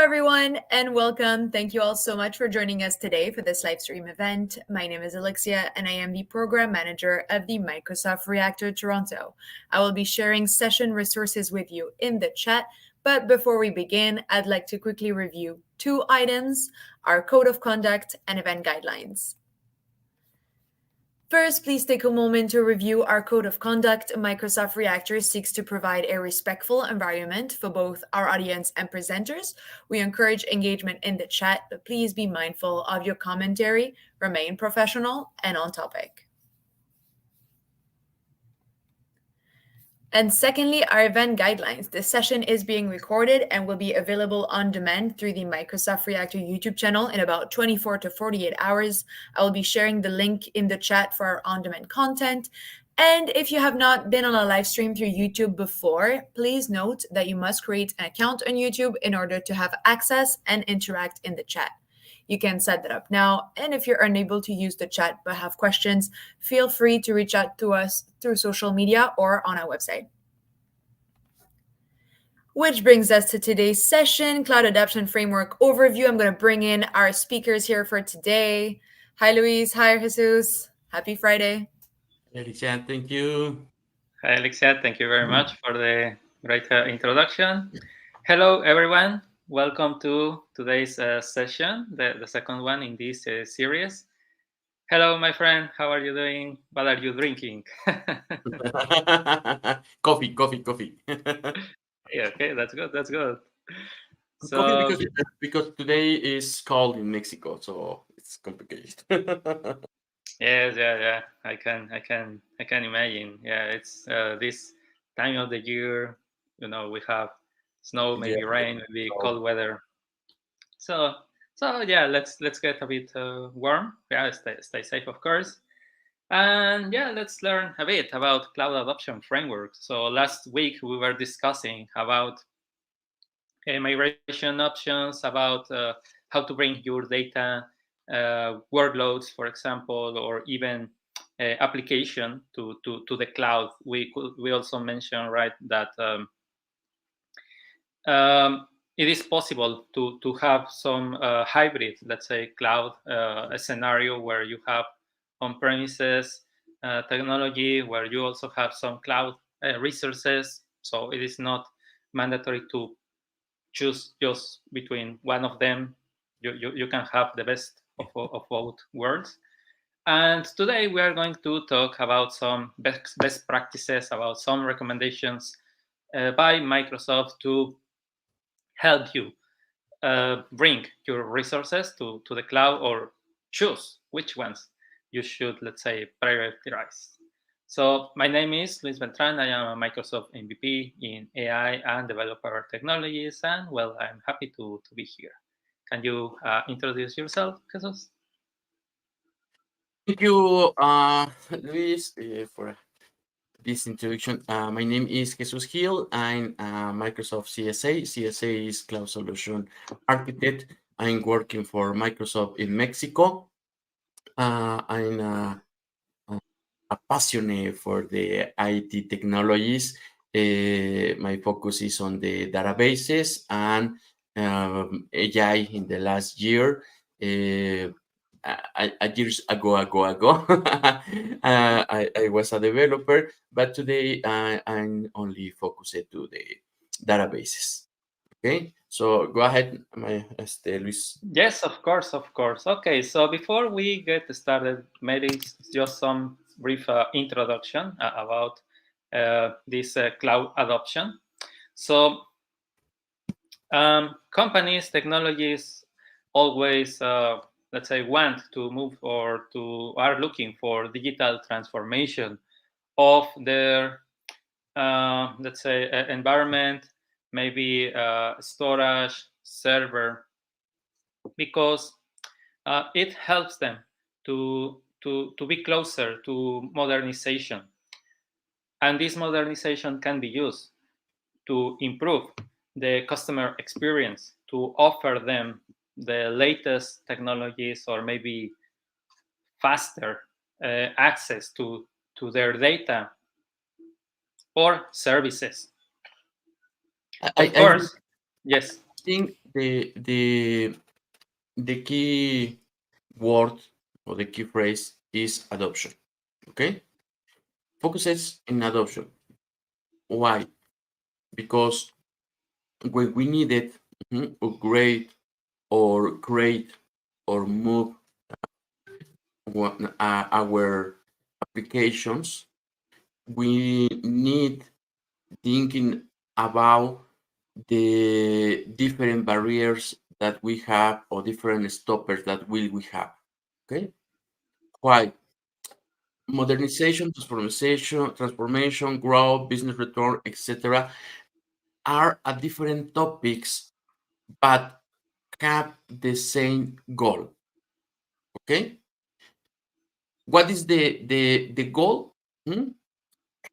everyone, and welcome. Thank you all so much for joining us today for this live stream event. My name is Alexia, and I am the Program Manager of the Microsoft Reactor Toronto. I will be sharing session resources with you in the chat, but before we begin, I'd like to quickly review two items, our Code of Conduct and Event Guidelines. First, please take a moment to review our Code of Conduct. Microsoft Reactor seeks to provide a respectful environment for both our audience and presenters. We encourage engagement in the chat, but please be mindful of your commentary, remain professional and on topic. And secondly, our event guidelines. This session is being recorded and will be available on demand through the Microsoft Reactor YouTube channel in about 24 to 48 hours. I will be sharing the link in the chat for our on-demand content. And if you have not been on a live stream through YouTube before, please note that you must create an account on YouTube in order to have access and interact in the chat. You can set that up now, and if you're unable to use the chat but have questions, feel free to reach out to us through social media or on our website. Which brings us to today's session, Cloud Adoption Framework Overview. I'm going to bring in our speakers here for today. Hi, Luis. Hi, Jesus. Happy Friday. Alexia, thank you. Hi, Alexia. Thank you very much for the great introduction. Hello, everyone. Welcome to today's session, the second one in this series. Hello, my friend. How are you doing? What are you drinking? Coffee. Yeah, okay, that's good. So, Coffee because today is cold in Mexico, so it's complicated. yes, yeah. I can imagine. Yeah, it's this time of the year. You know, we have snow, maybe rain, maybe cold weather. So yeah, let's get a bit warm. Yeah, stay safe, of course. And yeah, let's learn a bit about cloud adoption framework. So last week we were discussing about migration options, about how to bring your data workloads, for example, or even application to the cloud. We also mentioned, right, that it is possible to have some hybrid, let's say, cloud a scenario where you have on-premises technology, where you also have some cloud resources. So it is not mandatory to choose just between one of them. You can have the best of both worlds. And today we are going to talk about some best practices, about some recommendations by Microsoft to help you bring your resources to the cloud, or choose which ones you should, let's say, prioritize. So my name is Luis Beltran. I am a Microsoft MVP in AI and developer technologies, and well, I'm happy to be here. Can you introduce yourself, Jesus? Thank you, Luis, for this introduction. My name is Jesus Gil. I'm Microsoft CSA. CSA is Cloud Solution Architect. I'm working for Microsoft in Mexico. I'm a passionate for the IT technologies. My focus is on the databases and AI in the last year. Years ago, I was a developer, but today I'm only focused to the databases. Okay, so go ahead, Luis. Yes, of course. Okay, so before we get started, maybe just some brief introduction about this cloud adoption. So companies, technologies always, let's say, want to move or are looking for digital transformation of their, let's say, environment, maybe storage, server, because it helps them to be closer to modernization. And this modernization can be used to improve the customer experience, to offer them the latest technologies, or maybe faster access to their data or services. Of course, yes. think the key word or the key phrase is adoption. Okay, focuses in adoption. Why? Because when we needed upgrade or create or move our applications, we need thinking about the different barriers that we have or different stoppers that we have. Okay, why? Modernization, transformation, growth, business return, etc., are a different topics, but have the same goal. Okay, what is the goal?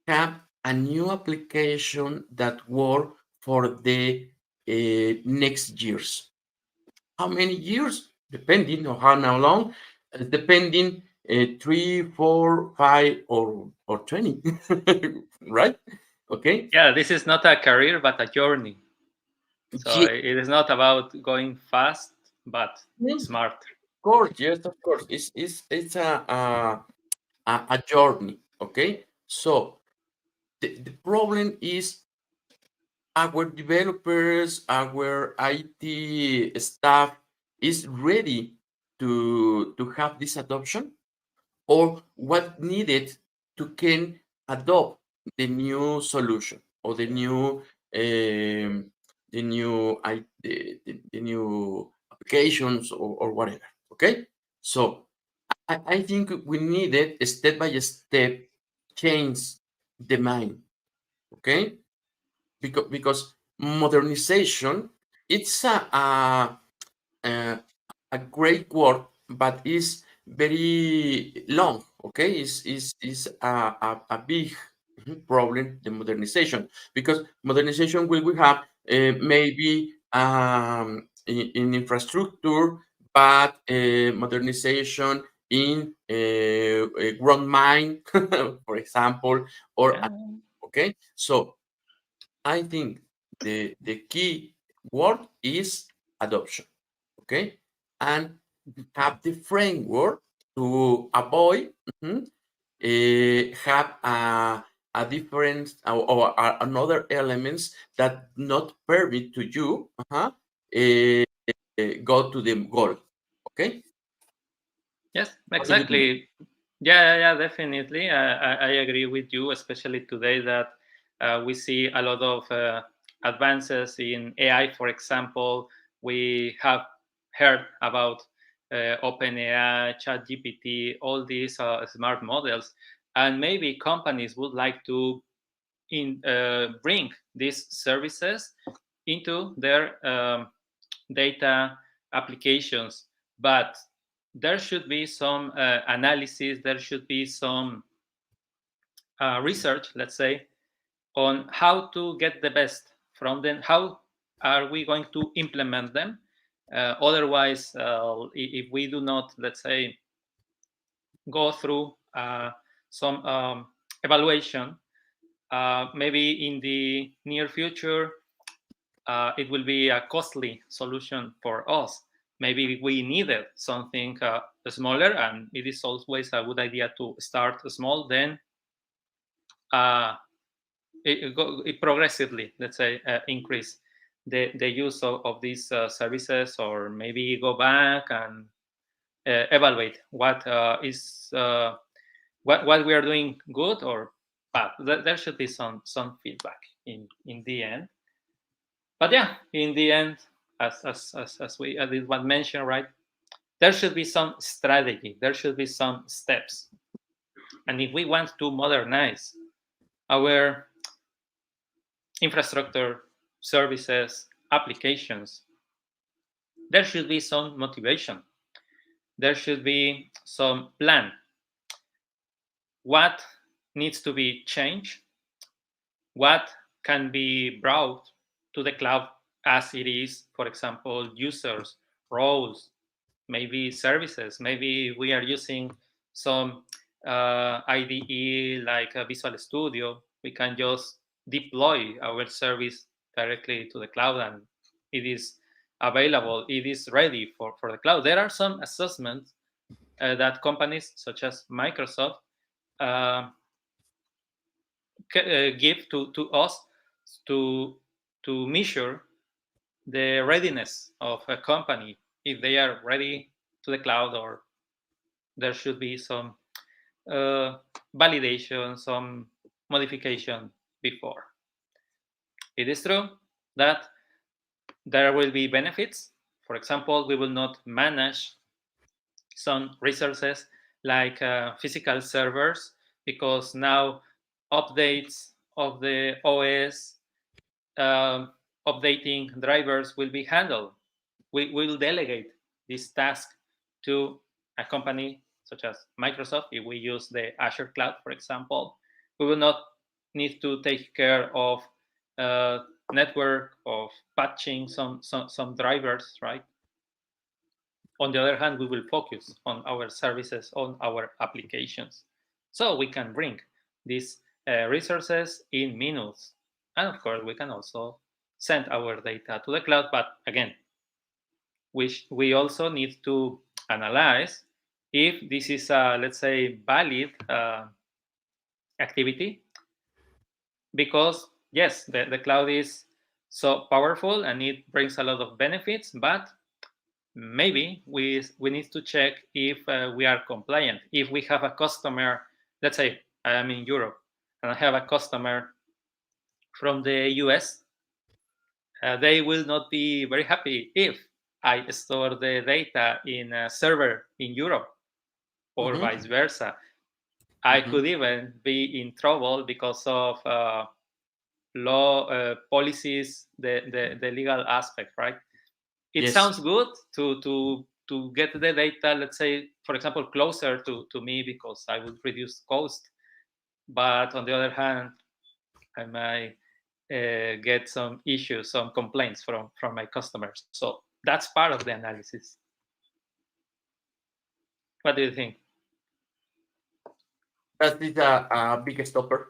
Have a new application that work for the next years. How many years? Depending on how long, depending 3, 4, 5, or 20, right? Okay. Yeah, this is not a career but a journey. So Yes, it is not about going fast but smart. of course. Yes, of course. It's a journey. Okay. So the problem is our developers, our IT staff is ready to have this adoption, or what needed to can adopt the new solution or the new applications or whatever. Okay, so I think we needed a step by step change the mind. Okay, because modernization, it's a, a great word, but is very long. Okay, is a big problem, the modernization, because modernization will we have maybe in infrastructure, but modernization in a ground mine, for example, or Yeah. okay. So I think the key word is adoption. Okay, and have the framework to avoid have a different another elements that not permit to you go to the goal. Okay, Yes, what do you think? exactly. Yeah, definitely. I agree with you, especially today that we see a lot of advances in AI. For example, we have heard about OpenAI, ChatGPT, all these smart models, and maybe companies would like to bring these services into their data applications, but there should be some analysis, there should be some research, let's say, on how to get the best from them, how are we going to implement them. Otherwise, if we do not, let's say, go through some evaluation, maybe in the near future, it will be a costly solution for us. Maybe we needed something smaller, and it is always a good idea to start small, then uh, it progressively, let's say, increase the use of these services, or maybe go back and evaluate what we are doing good or bad. There should be some feedback in the end. But yeah, in the end, as we did one mention, right, there should be some strategy, there should be some steps. And if we want to modernize our infrastructure, services, applications, there should be some motivation, there should be some plan. What needs to be changed? What can be brought to the cloud as it is? For example, users, roles, maybe services. Maybe we are using some IDE like a Visual Studio. We can just deploy our service directly to the cloud, and it is available, it is ready for the cloud. There are some assessments that companies such as Microsoft give to us to measure the readiness of a company, if they are ready to the cloud, or there should be some validation, some modification before. It is true that there will be benefits. For example, we will not manage some resources like physical servers, because now updates of the OS, updating drivers will be handled. We will delegate this task to a company such as Microsoft. If we use the Azure Cloud, for example, we will not need to take care of network, of patching some drivers, right? On the other hand, we will focus on our services, on our applications. So we can bring these resources in minutes. And of course, we can also send our data to the cloud. But again, we also need to analyze if this is a, let's say, valid activity. Because yes, the cloud is so powerful and it brings a lot of benefits, but maybe we need to check if we are compliant. If we have a customer, let's say I am in Europe and I have a customer from the US, they will not be very happy if I store the data in a server in Europe, or vice versa. I could even be in trouble because of law policies, the legal aspect, right? It Yes. sounds good to get the data, let's say, for example, closer to me, because I would reduce cost. But on the other hand, I might get some issues, some complaints from my customers. So that's part of the analysis. What do you think? That is a big stopper.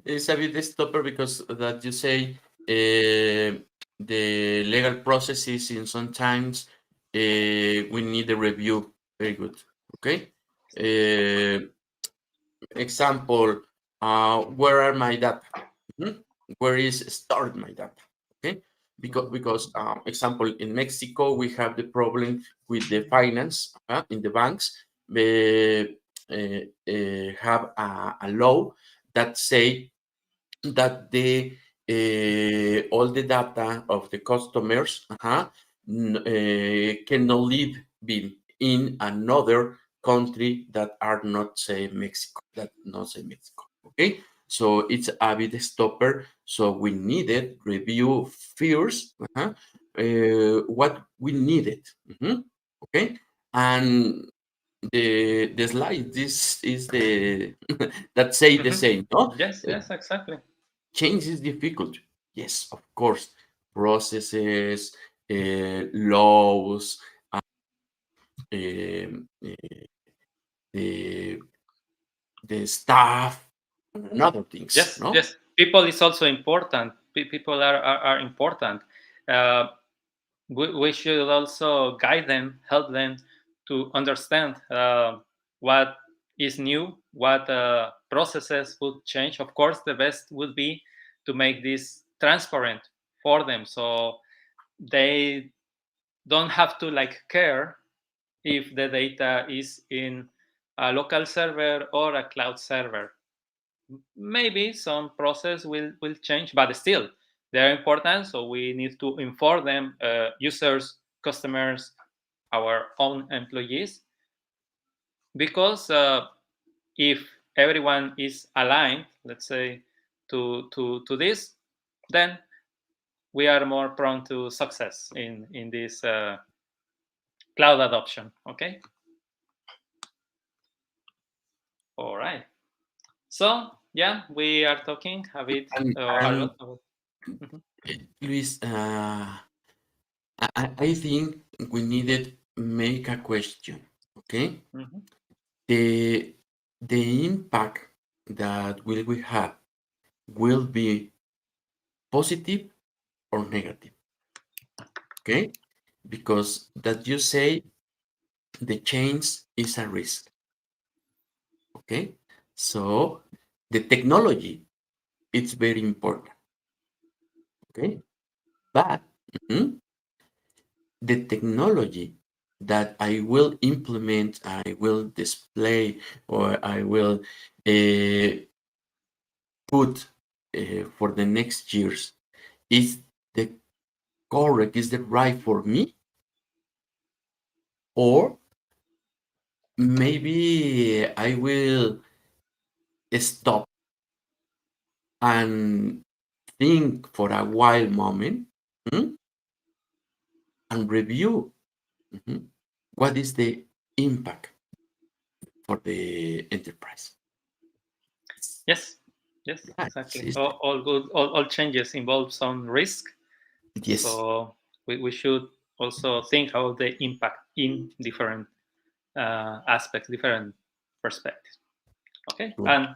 It's a big stopper because that you say the legal processes in sometimes we need a review. Very good. Okay. Example, where are my data? Where is stored my data? Okay. Because example, in Mexico, we have the problem with the finance in the banks. Have a law that say that the all the data of the customers cannot live in another country that are not say Mexico, okay. So it's a bit stopper, so we needed review first what we needed. Okay. And the slide, this is the that say the same, no? Yes, exactly. Change is difficult. Yes, of course. Processes, laws, um, the staff, and other things. Yes, No? yes. People is also important. People are important. We should also guide them, help them to understand what is new, what processes would change. Of course, the best would be to make this transparent for them, so they don't have to care if the data is in a local server or a cloud server. Maybe some process will change, but still they're important, so we need to inform them, users, customers, our own employees, because if everyone is aligned, let's say, to this, then we are more prone to success in this cloud adoption. Okay. All right. So yeah, we are talking a bit And a lot about. Luis, I think we needed make a question. Okay. The impact that we have will be positive or negative. okay? Because that you say the change is a risk, okay? So the technology, it's very important, okay? But the technology that I will implement, I will display, or I will put for the next years is the correct, is the right for me, or maybe I will stop and think for a while moment, and review what is the impact for the enterprise. Yes, yes, Yeah, exactly. All good. All changes involve some risk. yes. So we should also think about the impact in different aspects, different perspectives. Okay, True. and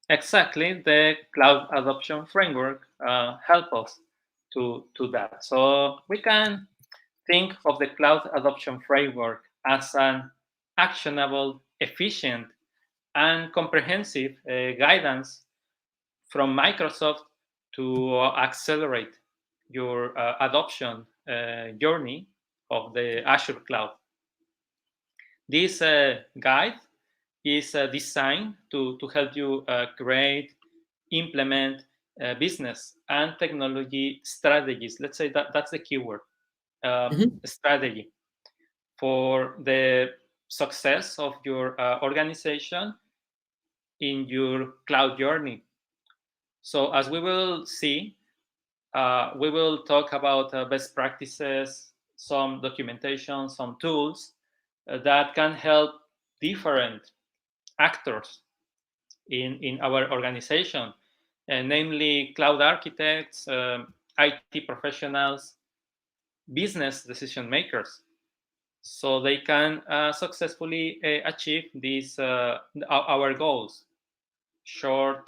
exactly the cloud adoption framework help us to that. So we can think of the cloud adoption framework as an actionable, efficient, and comprehensive guidance from Microsoft to accelerate your adoption journey of the Azure cloud. This guide is designed to help you create, implement business and technology strategies. Let's say that's the keyword, strategy for the success of your organization in your cloud journey. So as we will see, we will talk about best practices, some documentation, some tools that can help different actors in our organization, namely cloud architects, IT professionals, business decision makers, so they can successfully achieve these our goals, short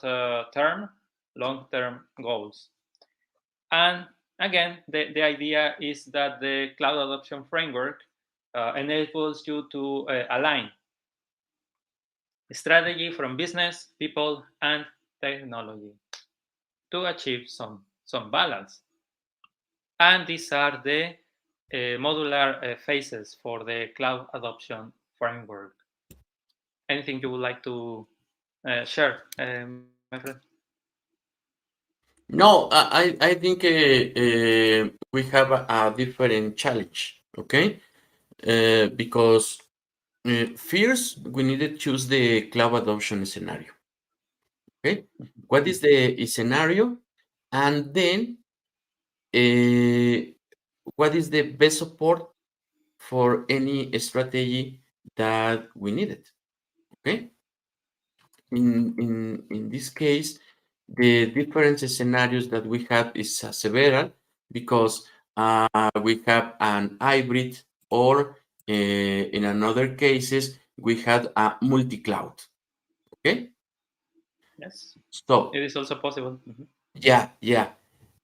term, long term goals. And again, the idea is that the cloud adoption framework enables you to align strategy from business, people, and technology to achieve some balance. And these are the modular phases for the cloud adoption framework. Anything you would like to share, my friend? No, I think we have a different challenge, okay? Because first we need to choose the cloud adoption scenario, okay? What is the scenario? And then what is the best support for any strategy that we needed, okay? In this case, the different scenarios that we have is several, because we have an hybrid, or in another cases we had a multi-cloud. Okay, Yes, so it is also possible. yeah,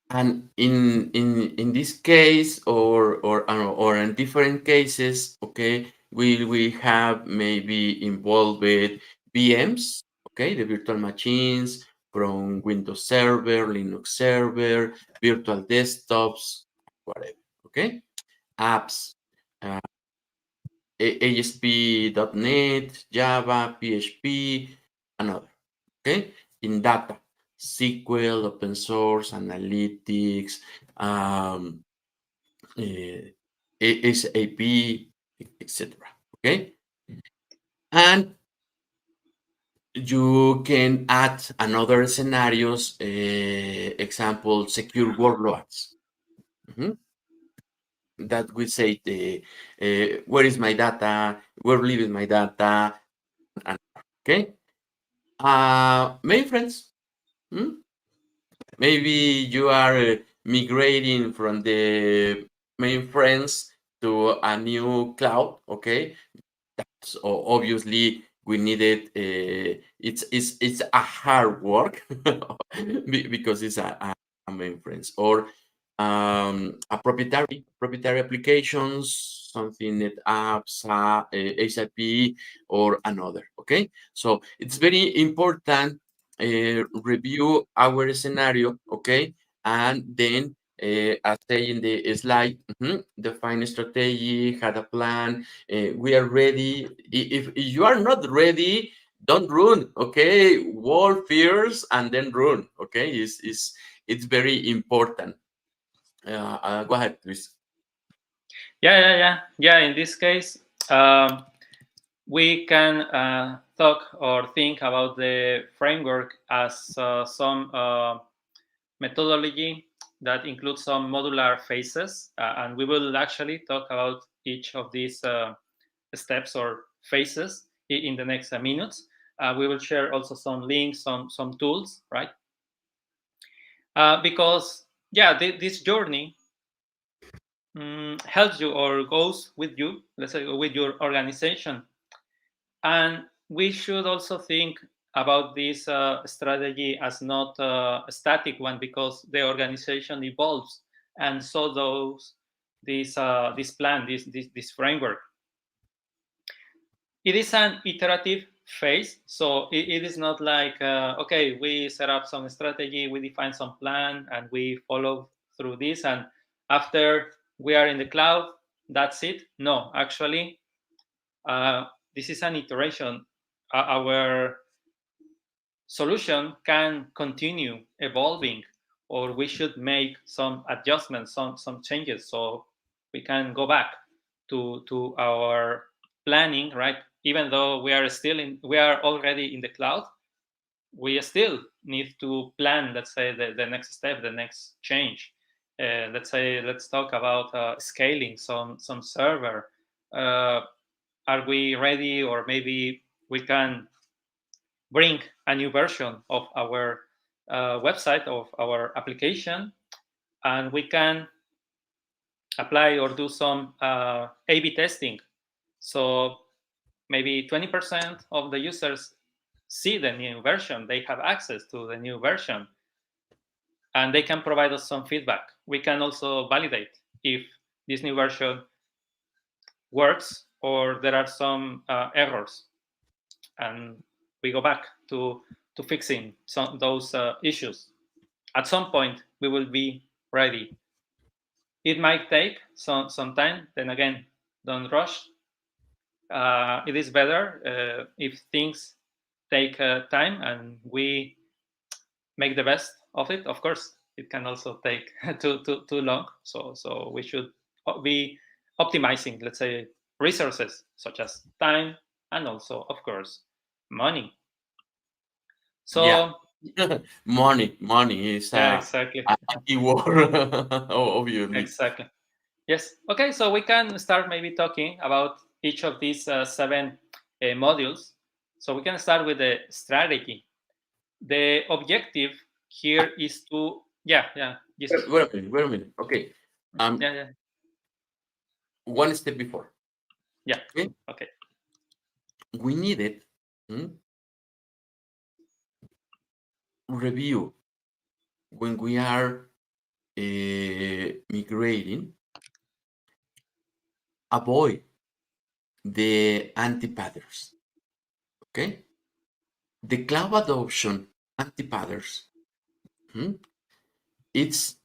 and in this case, or I don't know, or in different cases, okay, we have maybe involved with VMs, okay, the virtual machines from Windows Server, Linux Server, virtual desktops, whatever, okay, apps, uh, ASP.NET, Java, PHP, another, okay, in data, SQL, open source, analytics, um, SAP, etc. Okay, and you can add another scenarios, example, secure workloads. That we say the where is my data, where lives my data, and okay. Many friends, maybe you are migrating from the mainframes to a new cloud, okay? So obviously we needed it's a hard work because it's a mainframes, or a proprietary applications, something that apps, SAP or another. Okay, so it's very important review our scenario. Okay, and then as say in the slide, define a strategy, had a plan. We are ready. If you are not ready, don't run. Okay, wall fears and then run. Okay, it's very important. Go ahead, Luis. Yeah. In this case, we can talk or think about the framework as some methodology that includes some modular phases, and we will actually talk about each of these steps or phases in the next minutes. We will share also some links, some tools, right? Because this journey helps you or goes with you, let's say, with your organization. And we should also think about this strategy as not a static one, because the organization evolves, and so does this plan, this framework. It is an iterative phase, so it is not like okay, we set up some strategy, we define some plan, and we follow through this, and after we are in the cloud, that's it. No, actually, this is an iteration. Our solution can continue evolving, or we should make some adjustments, some changes, so we can go back to our planning, right? Even though we are already in the cloud, we still need to plan, let's say, the next step, the next change. Let's talk about scaling some server. Are we ready, or maybe we can bring a new version of our website, of our application, and we can apply or do some A/B testing. So maybe 20% of the users see the new version, they have access to the new version, and they can provide us some feedback. We can also validate if this new version works or there are some errors, and we go back to fixing those issues. At some point, we will be ready. It might take some time. Then again, don't rush. It is better if things take time and we make the best of it. Of course, it can also take too long. So we should be optimizing, let's say, resources such as time and also, of course, money. Yeah. So Money is yeah, exactly. a key word, obviously. Exactly. Yes. Okay. So we can start maybe talking about each of these 7 modules. So we can start with the strategy. The objective here is to Jesus. Wait a minute. Okay. Yeah. One step before. Yeah. Okay. Okay. We needed review when we are migrating. Avoid the anti-patterns. Okay. The cloud adoption anti-patterns. It's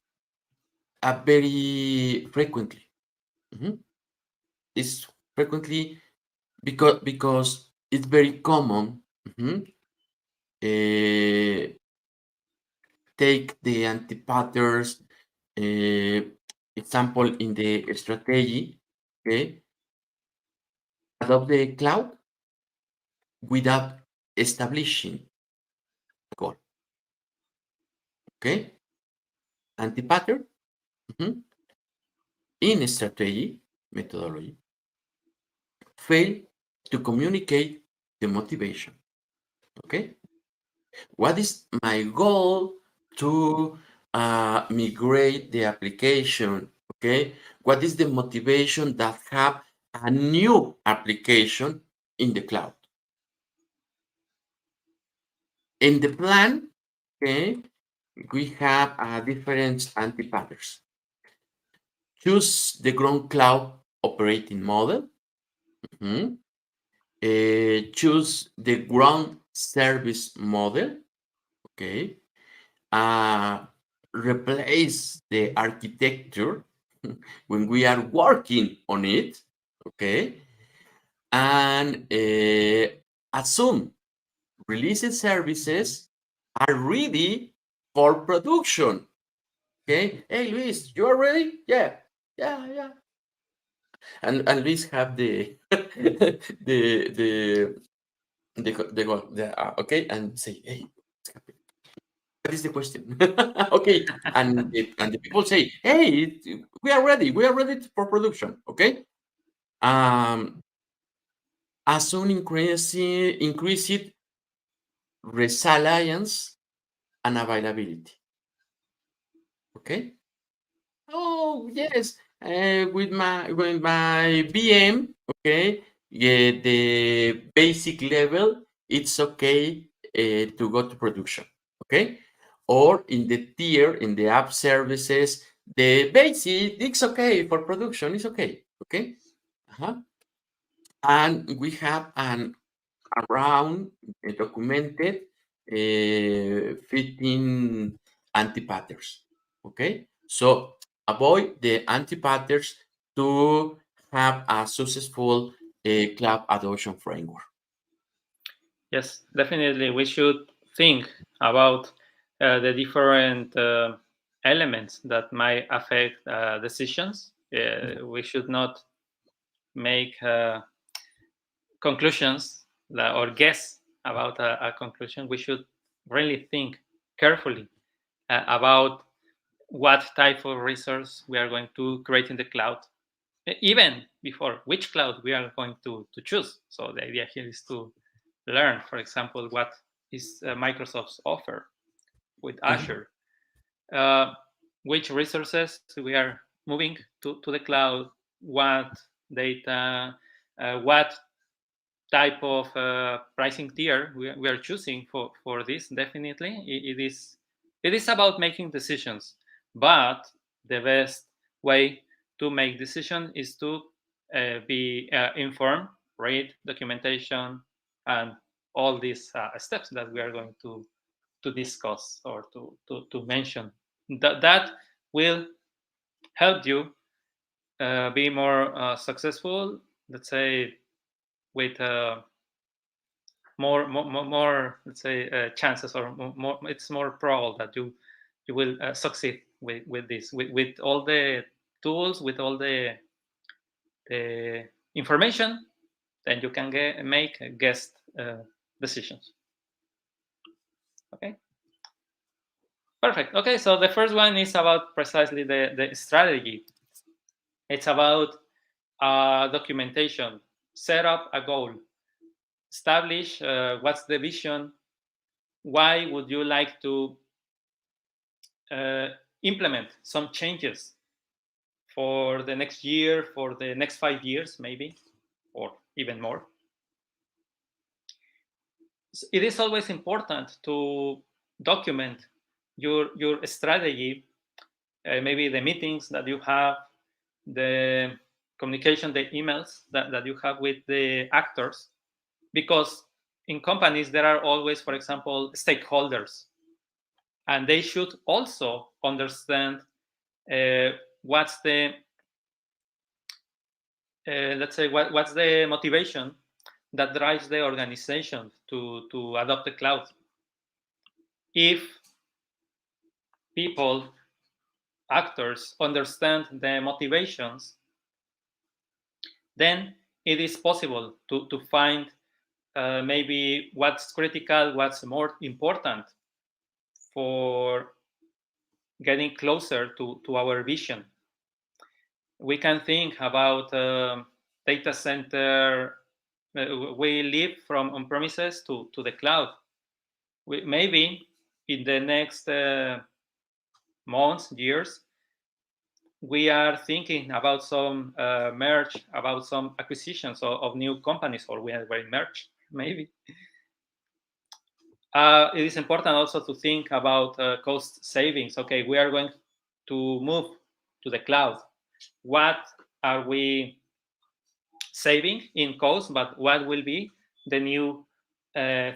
a very frequently. It's frequently because it's very common. Take the anti-patterns example in the strategy. Okay, adopt the cloud without establishing a goal. Okay, anti-pattern in strategy methodology fail to communicate the motivation. Okay, what is my goal to migrate the application? Okay, what is the motivation that have a new application in the cloud? In the plan, okay, we have different anti-patterns. choose the ground cloud operating model. Choose the ground service model. Okay. Replace the architecture when we are working on it. Okay. And assume released services are ready for production. Okay. Hey, Luis, you are ready? Yeah. And Luis have the okay, and say, hey, what is the question? Okay, and the people say, hey, we are ready for production. Okay. As soon increase it resilience and availability. Okay. Oh yes, with my VM, okay, yeah, the basic level, it's okay to go to production, okay, or in the tier in the app services, the basic it's okay for production, it's okay, okay, and we have an around documented 15 anti-patterns. Okay, so avoid the anti-patterns to have a successful cloud adoption framework. Yes, definitely. We should think about the different elements that might affect decisions. We should not make conclusions or guess about a conclusion. We should really think carefully about what type of resource we are going to create in the cloud, even before which cloud we are going to choose. So the idea here is to learn, for example, what is Microsoft's offer with Azure, which resources we are moving to the cloud, what data, what type of pricing tier we are choosing for this. Definitely, it is about making decisions, but the best way to make decision is to be informed, read documentation, and all these steps that we are going to discuss or to mention. That will help you be more successful, let's say, with more let's say chances, or more, it's more probable that you will succeed with this, with all the tools, with all the information. Then you can make guessed decisions. Okay, perfect. Okay, so the first one is about precisely the strategy. It's about documentation. Set up a goal, establish what's the vision, why would you like to implement some changes for the next year, for the next 5 years, maybe, or even more. It is always important to document your strategy, maybe the meetings that you have, the communication, the emails that you have with the actors, because in companies there are always, for example, stakeholders, and they should also understand what's the let's say what's the motivation that drives the organization to adopt the cloud. If people, actors, understand the motivations, then it is possible to find maybe what's critical, what's more important for getting closer to our vision. We can think about data center. We live from on-premises to the cloud. Maybe in the next months, years, we are thinking about some merge, about some acquisitions of new companies, or we are very merged, maybe. It is important also to think about cost savings. Okay, we are going to move to the cloud. what are we saving in cost, but what will be the new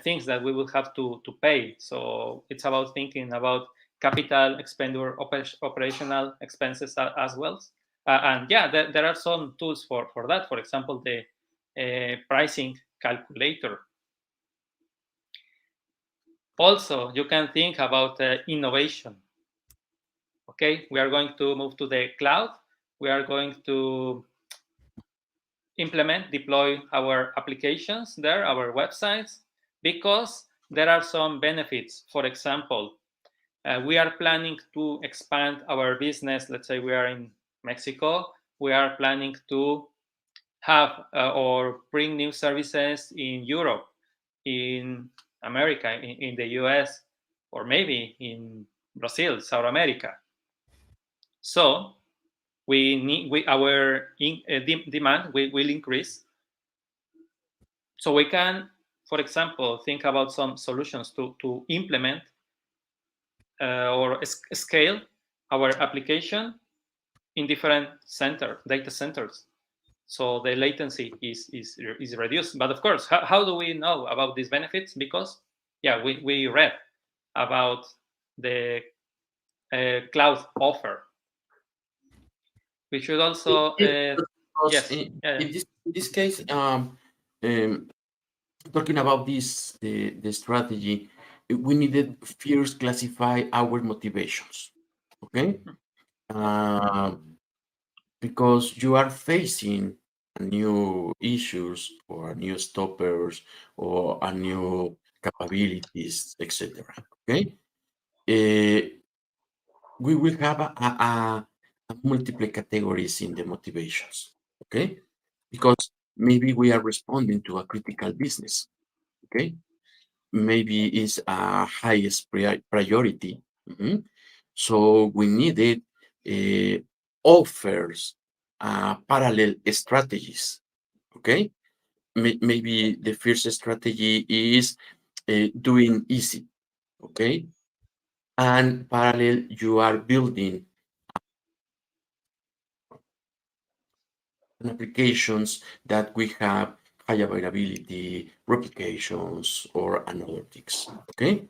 things that we will have to pay. So it's about thinking about capital expenditure, operational expenses as well. And yeah, there are some tools for that. For example, the pricing calculator. Also, you can think about innovation. Okay, we are going to move to the cloud. We are going to implement, deploy our applications there, our websites, because there are some benefits. For example, we are planning to expand our business. Let's say we are in Mexico. We are planning to have or bring new services in Europe, in America, in the US, or maybe in Brazil, South America. So our demand will increase. So we can, for example, think about some solutions to implement or scale our application in different data centers. So the latency is reduced. But of course, how do we know about these benefits? Because yeah, we read about the cloud offer. We should also yes. In this case, talking about the strategy, we needed first classify our motivations. Okay, because you are facing new issues or new stoppers or a new capabilities, etc. Okay, we will have a multiple categories in the motivations. Okay, because maybe we are responding to a critical business. Okay, maybe is a highest priority. So we needed offers parallel strategies. Okay, maybe the first strategy is doing easy. Okay, and parallel you are building applications that we have high availability, replications, or analytics. Okay,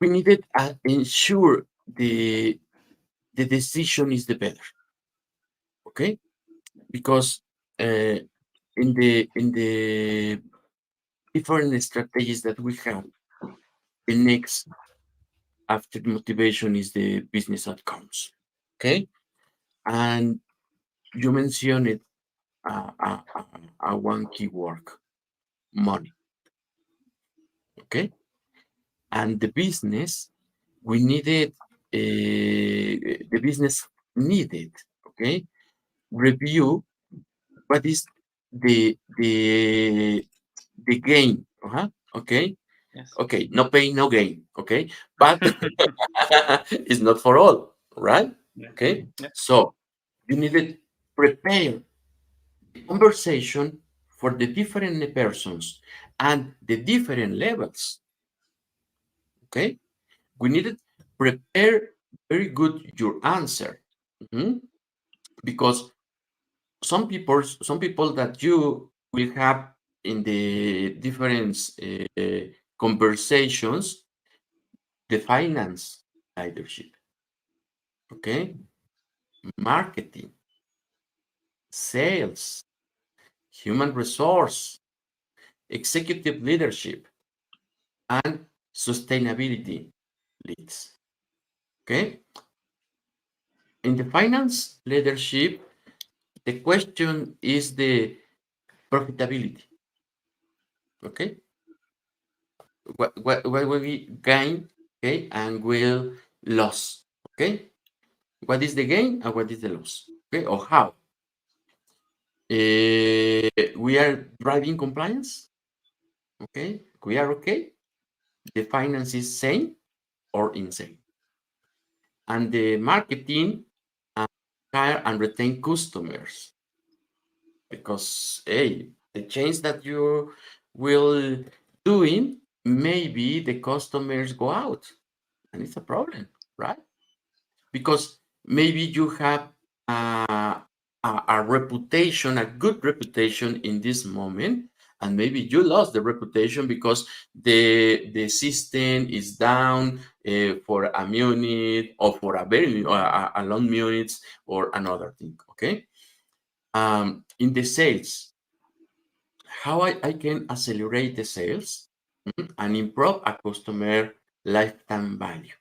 we needed to ensure the decision is the better. Okay, because in the different strategies that we have, the next after motivation is the business outcomes. Okay, and you mentioned it, one keyword, money. Okay, and the business we needed, the business needed. Okay, review what is the gain. Okay. Yes. Okay, no pain, no gain. Okay, but it's not for all, right? Yeah. Okay, Yeah. so you needed prepare the conversation for the different persons and the different levels. Okay, we needed prepare very good your answer, because some people that you will have in the different conversations, the finance leadership, okay, marketing, sales, human resource, executive leadership, and sustainability leads. Okay, in the finance leadership, the question is the profitability. Okay, what will we gain, okay, and will loss. Okay, what is the gain and what is the loss, okay, or how we are driving compliance. Okay, we are okay, the finance is sane or insane, and the marketing hire and retain customers, because hey, the change that you will doing, maybe the customers go out and it's a problem, right? Because maybe you have a reputation, a good reputation in this moment, and maybe you lost the reputation because the system is down for a minute or for a very a long minutes or another thing. Okay. In the sales, how I can accelerate the sales and improve a customer lifetime value.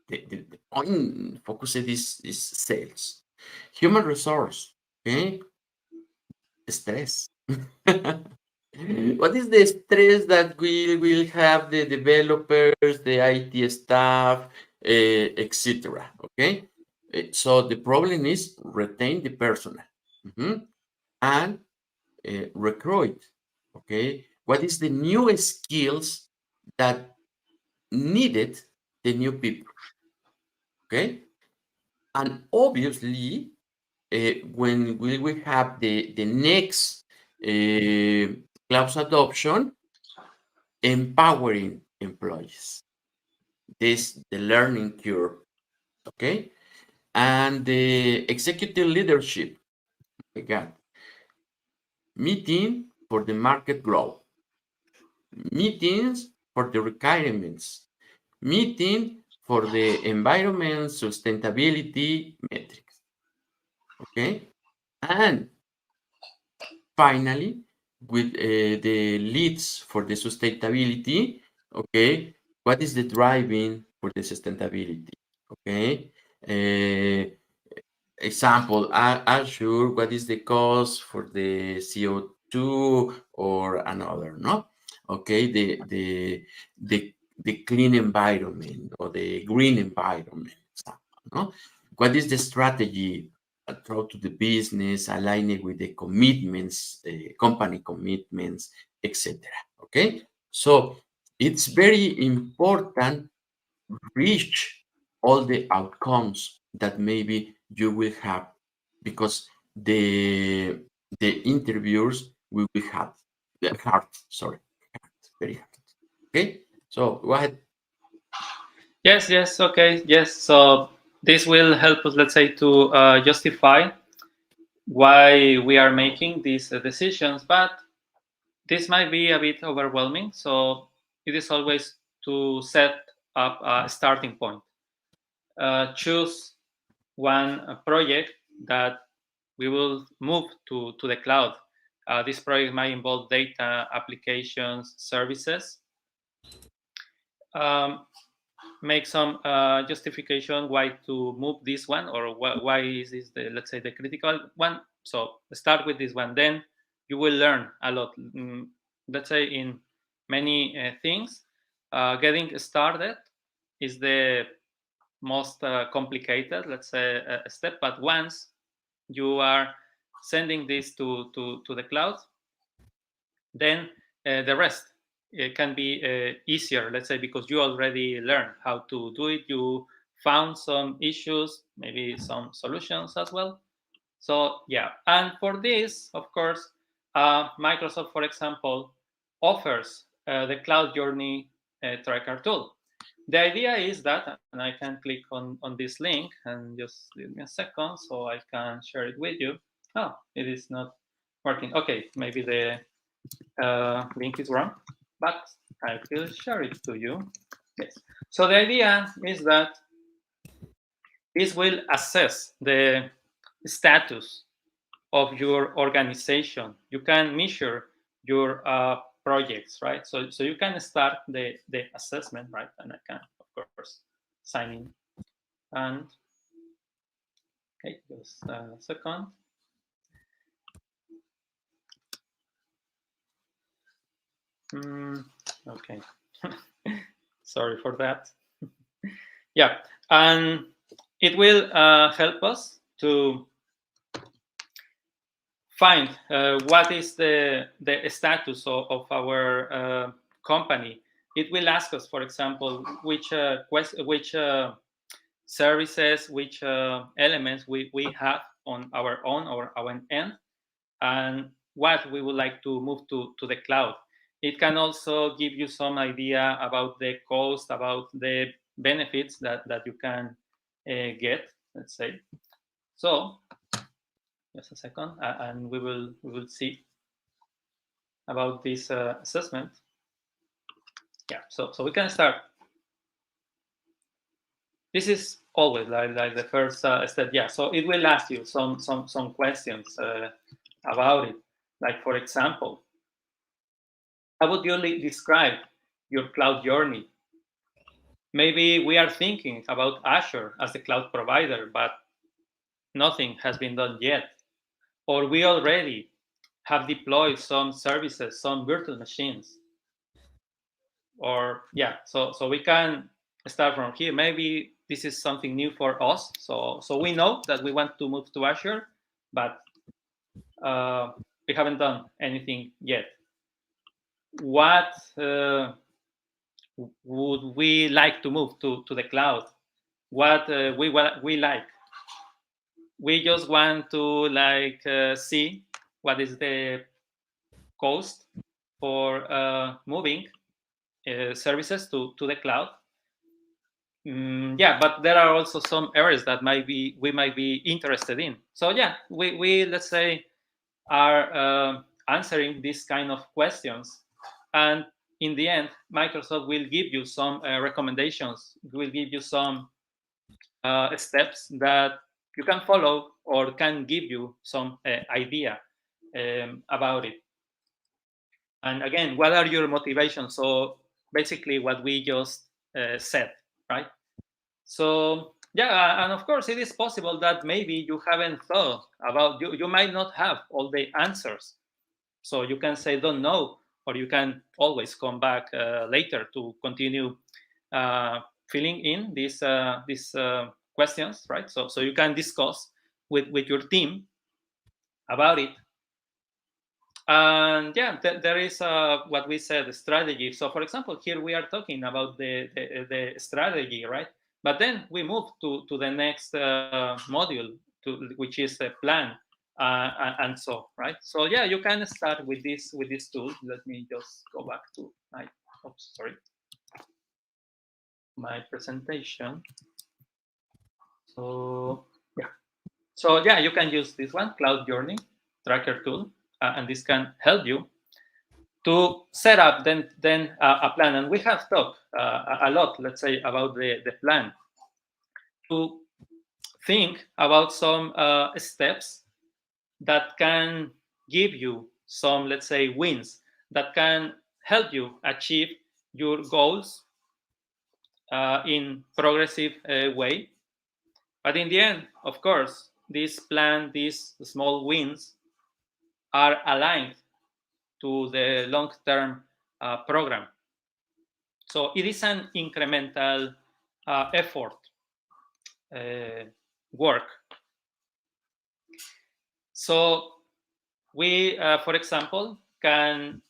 The point focus is sales. Human resource, okay? Stress. What is the stress that will have the developers, the IT staff, etc. Okay, so the problem is retain the personnel and recruit. Okay, what is the new skills that needed the new people? Okay, and obviously when we have the next cloud adoption, empowering employees. This the learning curve, okay? And the executive leadership, again, meeting for the market growth, meetings for the requirements, meeting for the environment sustainability metrics, okay? And finally, with the leads for the sustainability, okay, what is the driving for the sustainability, okay? Example, Azure, what is the cost for the CO2 or another, no? Okay, the clean environment or the green environment, no? What is the strategy throughout to the business, aligning with the commitments, the company commitments, etc. Okay, so it's very important reach all the outcomes that maybe you will have because the interviewers will be hard, sorry, very hard. Okay, so go ahead. Yes, okay, yes. So this will help us, let's say, to justify why we are making these decisions, but this might be a bit overwhelming. So it is always to set up a starting point. Choose one project that we will move to the cloud. This project might involve data, applications, services. Make some justification why to move this one, or why is this the, let's say, the critical one. So start with this one, then you will learn a lot. Let's say in many things, getting started is the most complicated, let's say, step. But once you are sending this to the cloud, then the rest it can be easier, let's say, because you already learned how to do it. You found some issues, maybe some solutions as well. So yeah, and for this, of course, Microsoft, for example, offers the Cloud Journey Tracker tool. The idea is that, and I can click on this link, and just give me a second so I can share it with you. Oh, it is not working. Okay, maybe the link is wrong, but I will share it to you. Yes. So the idea is that this will assess the status of your organization. You can measure your projects, right? So you can start the assessment, right? And I can, of course, sign in. And okay, just a second. Okay. Sorry for that. Yeah, and it will help us to find what is the status of our company. It will ask us, for example, which services, which elements we have on our own or our end, and what we would like to move to the cloud. It can also give you some idea about the cost, about the benefits that you can get, let's say. So just a second, and we will see about this assessment. Yeah, so we can start. This is always like the first step. Yeah, so it will ask you some questions about it. Like, for example, how would you describe your cloud journey? Maybe we are thinking about Azure as the cloud provider, but nothing has been done yet. Or we already have deployed some services, some virtual machines. Or yeah, so we can start from here. Maybe this is something new for us. So we know that we want to move to Azure, but we haven't done anything yet. What would we like to move to the cloud? What we like? We just want to see what is the cost for moving services to the cloud. Yeah, but there are also some areas that we might be interested in. So yeah, we let's say are answering these kind of questions, and in the end, Microsoft will give you some recommendations, will give you some steps that you can follow or can give you some idea about it. And again, what are your motivations? So basically what we just said, right? So yeah, and of course it is possible that maybe you haven't thought about, you might not have all the answers. So you can say don't know, or you can always come back later to continue filling in these questions, right? So you can discuss with your team about it. And yeah, there is what we said, strategy. So for example, here we are talking about the strategy, right? But then we move to the next module, which is the plan, and so, right? So yeah, you can start with this tool. Let me just go back to my presentation. So yeah, you can use this one, Cloud Journey Tracker tool, and this can help you to set up then a plan. And we have talked a lot, let's say, about the plan, to think about some steps that can give you some, let's say, wins that can help you achieve your goals in progressive way. But in the end, of course, this plan, these small wins are aligned to the long-term program. So it is an incremental effort work. So we, for example, can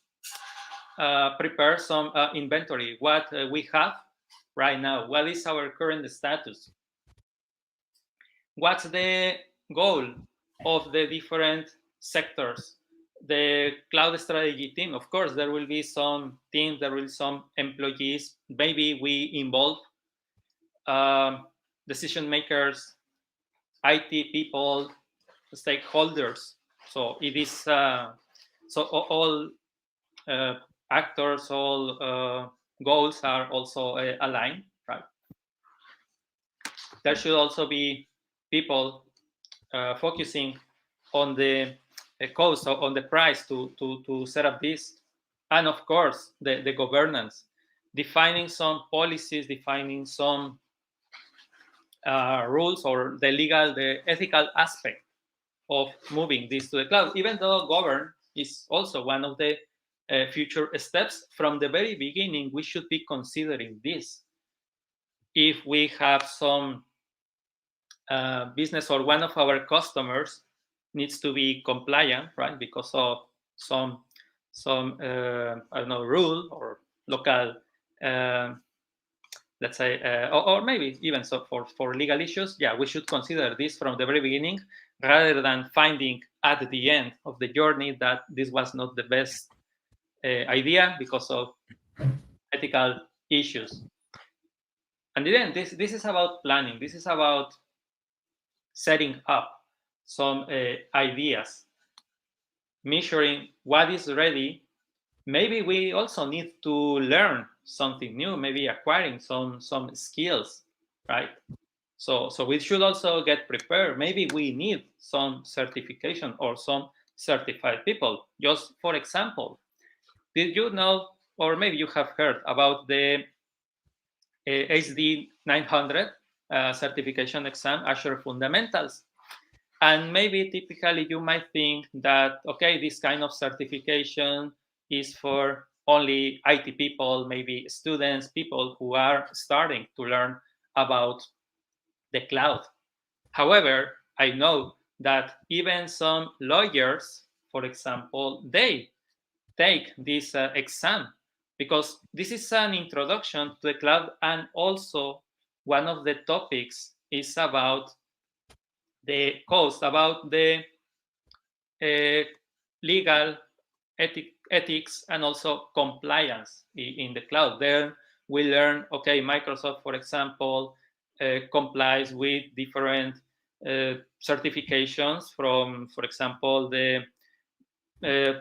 prepare some inventory, what we have right now, what is our current status, what's the goal of the different sectors. The cloud strategy team, of course, there will be some teams, there will be some employees, maybe we involve decision makers, IT people, stakeholders. So it is so all actors, all goals are also aligned, right? There should also be people focusing on the cost, on the price to set up this, and of course the governance, defining some policies, defining some rules, or the ethical aspect of moving this to the cloud. Even though govern is also one of the future steps, from the very beginning we should be considering this. If we have some business, or one of our customers needs to be compliant, right, because of some I don't know, rule or local let's say, or maybe even so for legal issues, yeah, we should consider this from the very beginning, rather than finding at the end of the journey that this was not the best idea because of ethical issues. And then this is about planning. This is about setting up some ideas, measuring what is ready. Maybe we also need to learn something new, maybe acquiring some skills, right? So we should also get prepared. Maybe we need some certification or some certified people. Just for example, did you know, or maybe you have heard about the HD 900 certification exam, Azure Fundamentals? And maybe typically you might think that, okay, this kind of certification is for only IT people, maybe students, people who are starting to learn about the cloud. However, I know that even some lawyers, for example, they take this exam because this is an introduction to the cloud, and also one of the topics is about the cost, about the legal ethics and also compliance in the cloud. There we learn, okay, Microsoft, for example, complies with different certifications from, for example, the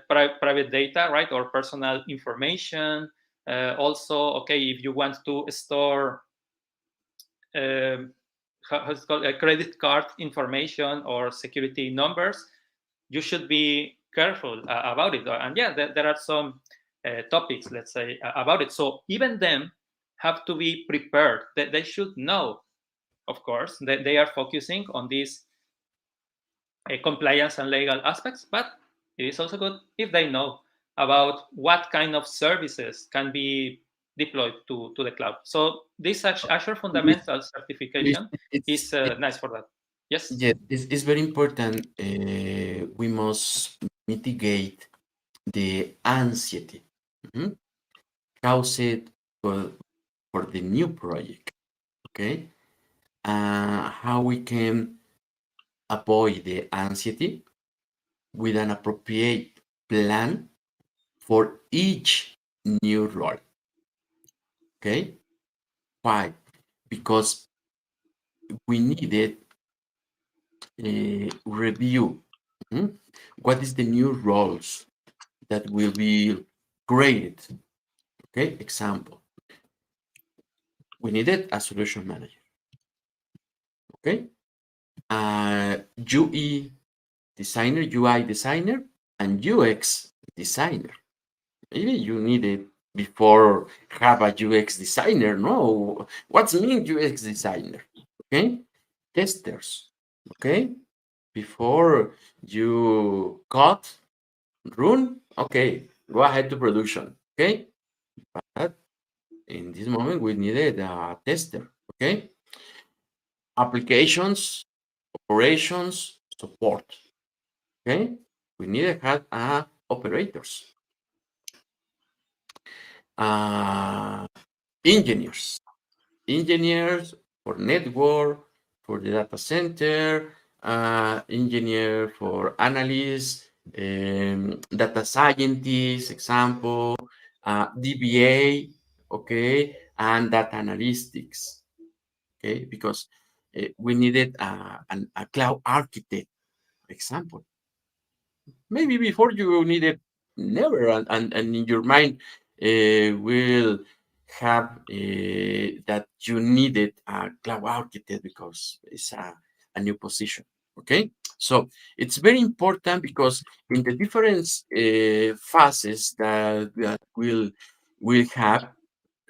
private data, right, or personal information. Also, okay, if you want to store how's it called, credit card information or security numbers, you should be careful about it. And yeah, there are some topics, let's say, about it. So even them have to be prepared. They should know, of course, that they are focusing on these compliance and legal aspects, but it is also good if they know about what kind of services can be deployed to the cloud. So this Azure Luis, Fundamentals Luis, certification is nice for that. Yes? yeah, it's very important. We must mitigate the anxiety caused for the new project. Okay, how we can avoid the anxiety with an appropriate plan for each new role. Okay, why? Because we needed a review. What is the new roles that will be created? Okay, example. We needed a solution manager. Okay, UI designer, and UX designer. Maybe you need it before have a UX designer. No, what's mean UX designer? Okay, testers. Okay, before you cut, run. Okay, go ahead to production. Okay, but in this moment we needed a tester. Okay, applications, operations, support. Okay, we needed have operators. Engineers for network, for the data center, engineer for analysts, data scientists, example, DBA, okay, and data analytics, okay, because we needed a cloud architect, example. Maybe before you needed never, and in your mind will have that you needed a cloud architect because it's a new position. Okay, so it's very important because in the different phases that will have,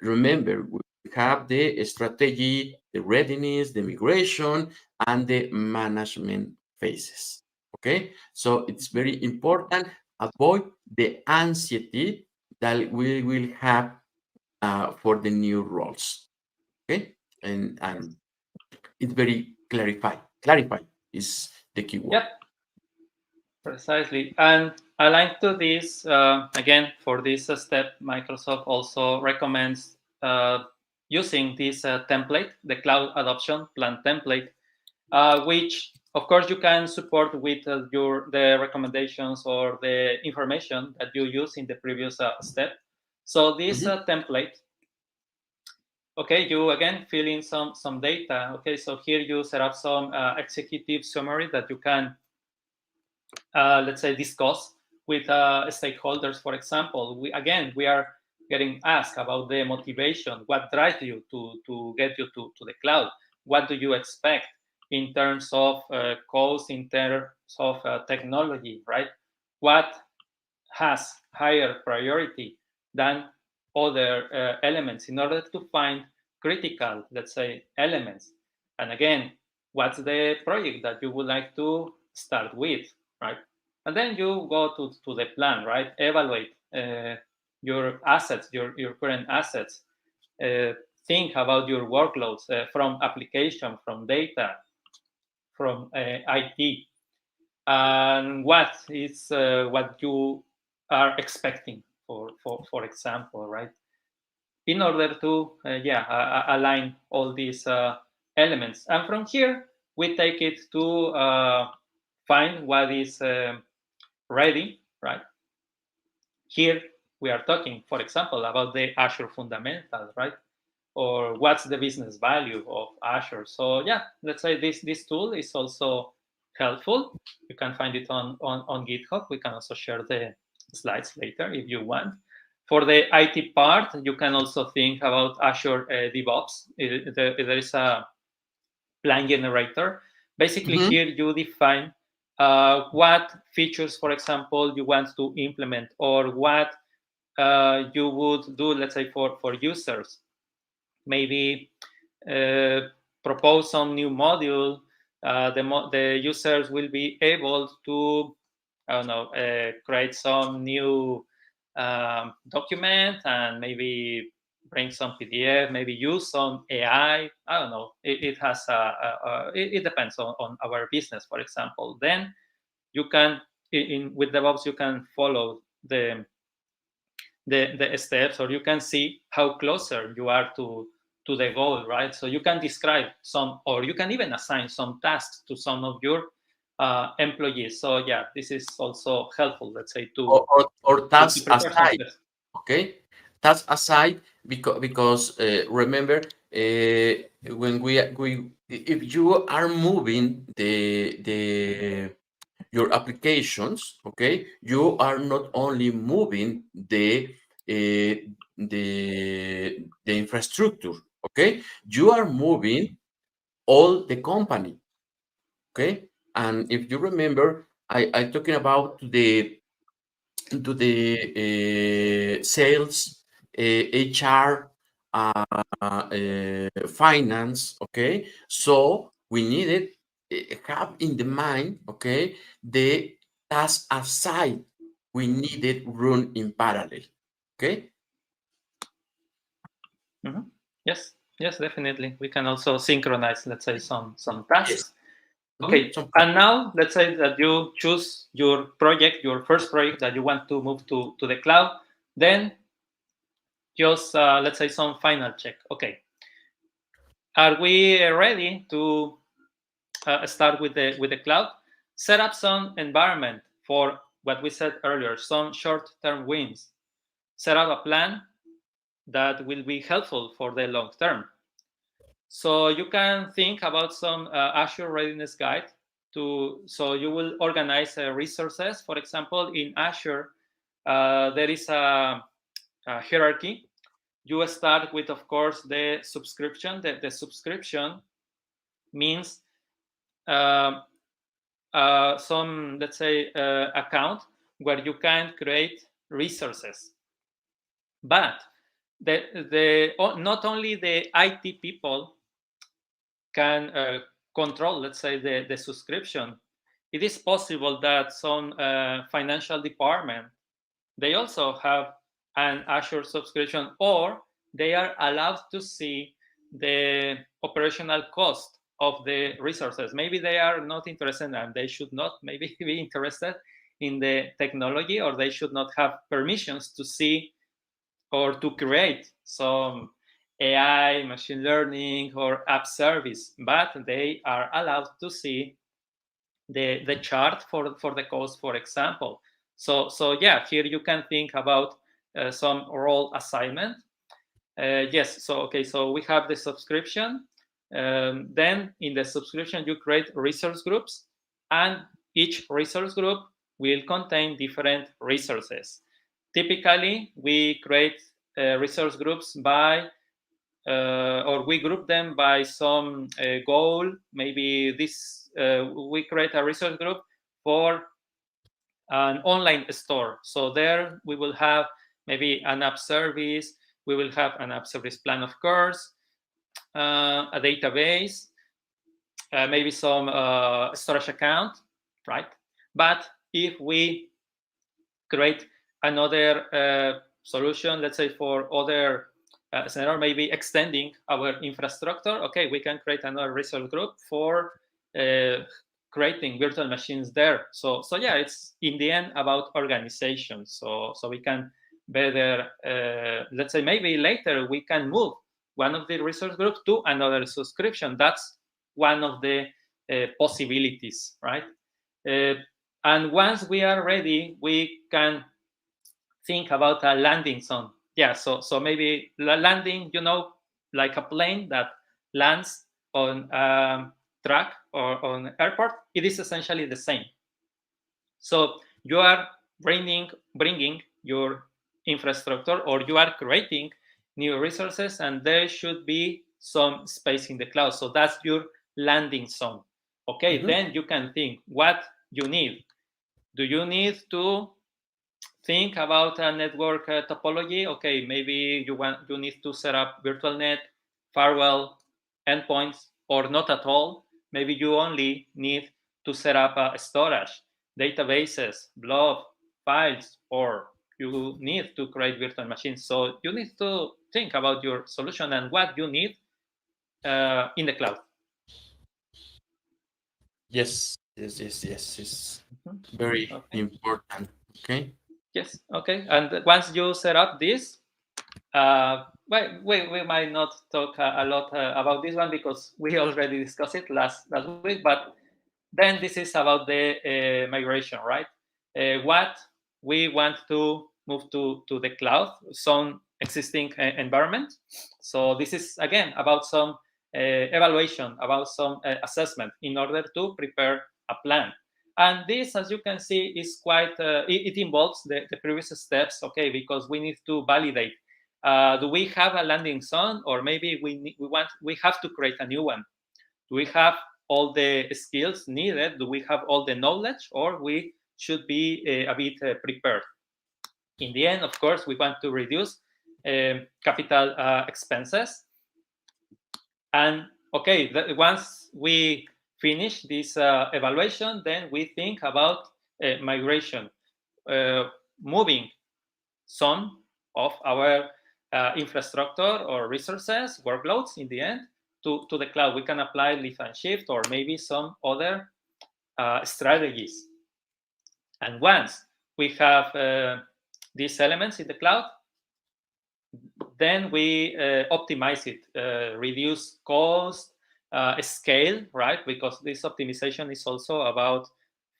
remember, we have the strategy, the readiness, the migration, and the management phases. Okay, so it's very important avoid the anxiety that we will have for the new roles. Okay, and it's very clarify. Clarify is the key word. Yep, precisely. And aligned to this, again, for this step, Microsoft also recommends using this template, the Cloud Adoption Plan template, which of course you can support with the recommendations or the information that you use in the previous step. So this template, okay, you again fill in some data. Okay, so here you set up some executive summary that you can, let's say, discuss with stakeholders. For example, we are getting asked about the motivation, what drives you to get you to the cloud, what do you expect in terms of cost, in terms of technology, right? What has higher priority than other elements in order to find critical, let's say, elements. And again, what's the project that you would like to start with, right? And then you go to the plan, right? Evaluate your assets, your current assets. Think about your workloads from application, from data, from IT, and what is what you are expecting, for example, right? In order to align all these elements, and from here we take it to find what is ready, right? Here we are talking, for example, about the Azure fundamentals, right? Or what's the business value of Azure. So yeah, let's say this tool is also helpful. You can find it on GitHub. We can also share the slides later if you want. For the IT part, you can also think about Azure DevOps. There is a plan generator. Basically, here you define what features, for example, you want to implement, or what you would do, let's say, for users. Maybe propose some new module. The users will be able to, I don't know, create some new document and maybe bring some PDF, maybe use some AI. I don't know. It has it depends on our business, for example. Then you can with DevOps you can follow the steps, or you can see how closer you are to the goal, right? So you can describe some, or you can even assign some tasks to some of your employees. So yeah, this is also helpful, let's say, to or tasks prepare some aside. steps. Okay, tasks aside, because remember, when we if you are moving your applications, okay, you are not only moving the infrastructure, okay, you are moving all the company, okay. And if you remember, I'm talking about the sales, HR, finance, okay. So we needed have in the mind, okay, the task aside we needed run in parallel, okay. Yes, definitely. We can also synchronize, let's say, some tasks. Yes. Okay, and now let's say that you choose your project, your first project that you want to move to the cloud. Then just let's say some final check. Okay, are we ready to start with the cloud? Set up some environment for what we said earlier, some short-term wins. Set up a plan that will be helpful for the long term. So you can think about some Azure readiness guide so you will organize resources. For example, in Azure, there is a hierarchy. You start with, of course, the subscription. The subscription means some, let's say, account where you can create resources. But not only the IT people can control, let's say, the subscription. It is possible that some financial department, they also have an Azure subscription, or they are allowed to see the operational cost of the resources. Maybe they are not interested, and they should not maybe be interested in the technology, or they should not have permissions to see or to create some AI, machine learning, or app service, but they are allowed to see the chart for the cost, for example. So yeah, here you can think about some role assignment. Yes, so okay, so we have the subscription. Then in the subscription, you create resource groups, and each resource group will contain different resources. Typically, we create resource groups by, or we group them by some goal. Maybe this, we create a resource group for an online store. So there we will have maybe an app service, we will have an app service plan, of course, a database, maybe some storage account, right? But if we create another solution, let's say for other scenario, maybe extending our infrastructure, okay, we can create another resource group for creating virtual machines there. So yeah, it's in the end about organization. So we can better, let's say maybe later we can move one of the resource groups to another subscription. That's one of the possibilities, right? And once we are ready, we can think about a landing zone. Yeah, so maybe landing, like a plane that lands on a track or on airport, it is essentially the same. So you are bringing your infrastructure, or you are creating new resources, and there should be some space in the cloud. So that's your landing zone. Okay, then you can think what you need. Do you need to think about a network topology? Okay, maybe you need to set up virtual net, firewall, endpoints, or not at all. Maybe you only need to set up a storage, databases, blob, files, or you need to create virtual machines. So you need to think about your solution and what you need in the cloud. Yes. It's very important. Okay. Yes. Okay. And once you set up this, well, we might not talk a lot about this one because we already discussed it last week. But then this is about the migration, right? What we want to move to the cloud, some existing environment. So this is again about some evaluation, about some assessment in order to prepare a plan. And this, as you can see, is quite, it involves the previous steps, okay, because we need to validate. Do we have a landing zone, or maybe we have to create a new one? Do we have all the skills needed? Do we have all the knowledge, or we should be a bit prepared? In the end, of course, we want to reduce capital expenses. And okay, once we finish this evaluation, then we think about migration, moving some of our infrastructure or resources, workloads in the end, to the cloud. We can apply lift and shift, or maybe some other strategies. And once we have these elements in the cloud, then we optimize it, reduce cost, scale, right? Because this optimization is also about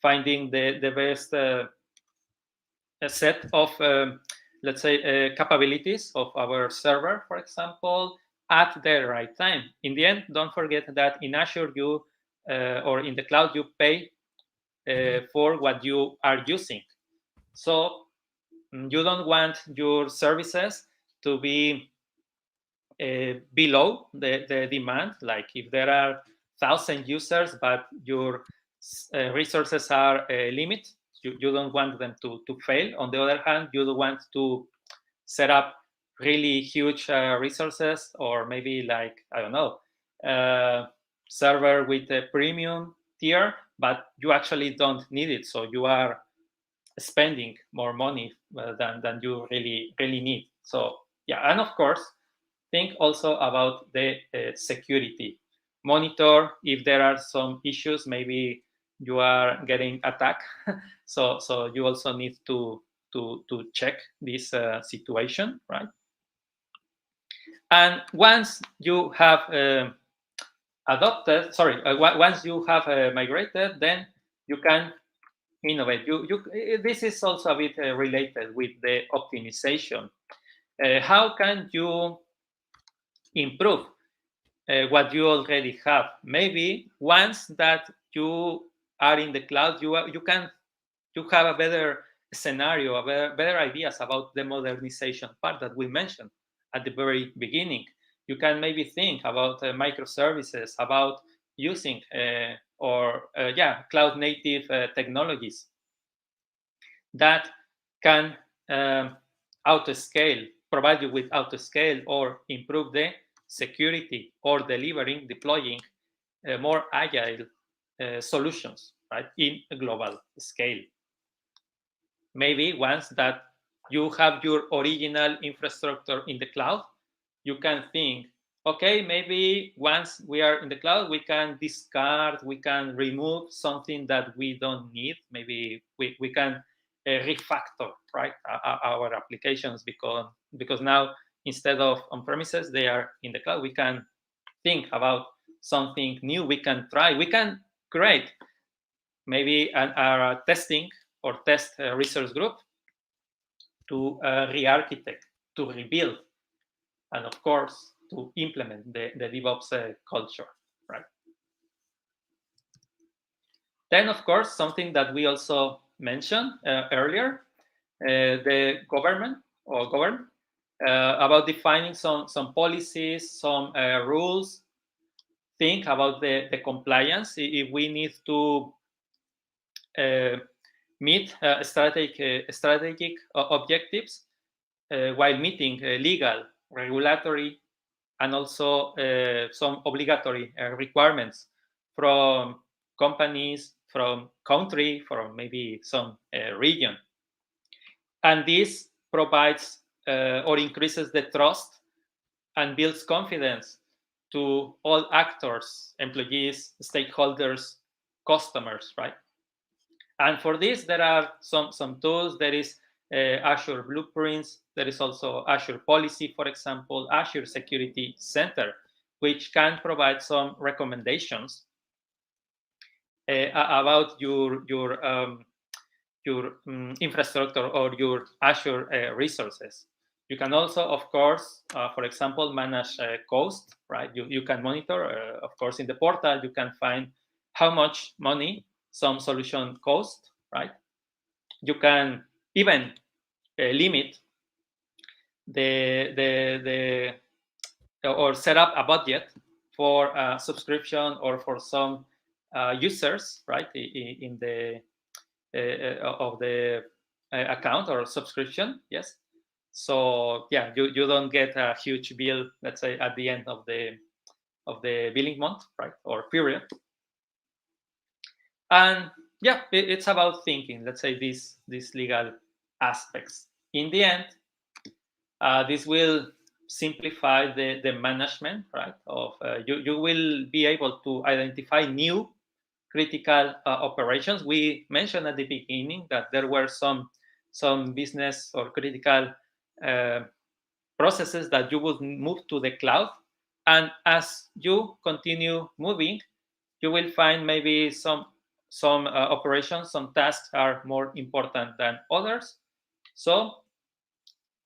finding the best set of, let's say, capabilities of our server, for example, at the right time. In the end, don't forget that in Azure, you or in the cloud, you pay for what you are using. So you don't want your services to be below the demand. Like if there are 1,000 users, but your resources are limited, you don't want them to fail. On the other hand, you don't want to set up really huge resources, or maybe like, I don't know, server with a premium tier, but you actually don't need it. So you are spending more money than you really need. So yeah, and of course, think also about the security. Monitor if there are some issues, maybe you are getting attacked. so you also need to check this situation, right? And once you have once you have migrated, then you can innovate. This is also a bit related with the optimization. How can you improve what you already have. Maybe once that you are in the cloud, you have a better scenario, better ideas about the modernization part that we mentioned at the very beginning. You can maybe think about microservices, about using cloud native technologies that can auto scale, provide you with auto scale, or improve the security, or deploying more agile solutions, right, in a global scale. Maybe once that you have your original infrastructure in the cloud, you can think, okay, maybe once we are in the cloud, we can discard, we can remove something that we don't need. Maybe we can refactor, right, our applications, because now instead of on premises, they are in the cloud. We can think about something new. We can try, we can create maybe our testing or test resource group to re-architect, to rebuild, and of course to implement the DevOps culture, right? Then, of course, something that we also mentioned earlier, the government about defining some policies, some rules. Think about the compliance. If we need to meet strategic objectives while meeting legal, regulatory, and also some obligatory requirements from companies, from country, from maybe some region. And this provides or increases the trust and builds confidence to all actors, employees, stakeholders, customers, right? And for this, there are some tools. There is Azure Blueprints. There is also Azure Policy, for example, Azure Security Center, which can provide some recommendations about your infrastructure or your Azure resources. You can also, of course, for example, manage cost, right? You can monitor, of course, in the portal, you can find how much money some solution cost, right? You can even limit or set up a budget for a subscription or for some users, right, in the of the account or subscription. Yes. So yeah, you don't get a huge bill, let's say, at the end of the billing month, right, or period. And yeah, it's about thinking, let's say, these legal aspects. In the end, this will simplify the management, right? Of you will be able to identify new critical operations. We mentioned at the beginning that there were some business or critical processes that you would move to the cloud, and as you continue moving, you will find maybe some operations, some tasks are more important than others. So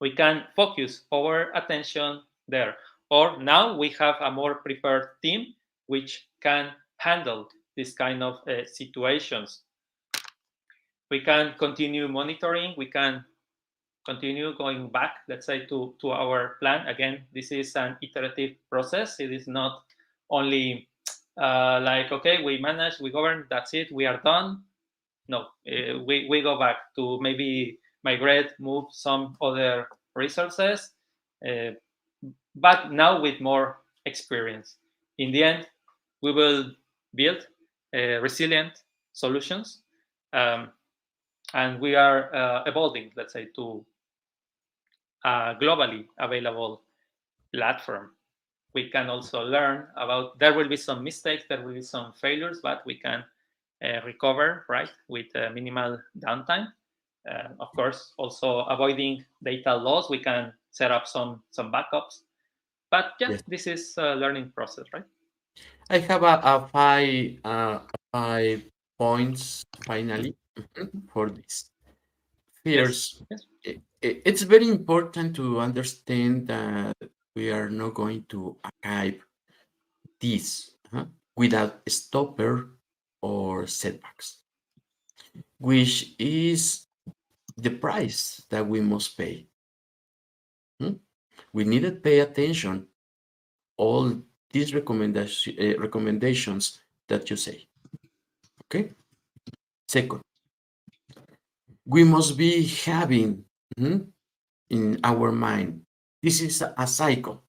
we can focus our attention there. Or now we have a more prepared team which can handle this kind of situations. We can continue monitoring. We can continue going back, let's say, to our plan. Again, this is an iterative process. It is not only like, okay, we manage, we govern, that's it, we are done. No, we go back to maybe migrate, move some other resources, but now with more experience. In the end, we will build resilient solutions, and we are evolving, let's say, to a globally available platform. We can also learn about, there will be some mistakes, there will be some failures, but we can recover, right, with minimal downtime. Of course, also avoiding data loss. We can set up some backups. But yeah, Yes. this is a learning process, right? I have a five points finally for this. First, Yes. it's very important to understand that we are not going to archive this without a stopper or setbacks, which is the price that we must pay. We need to pay attention all these recommendations that you say. Okay. Second, we must be having in our mind, this is a cycle.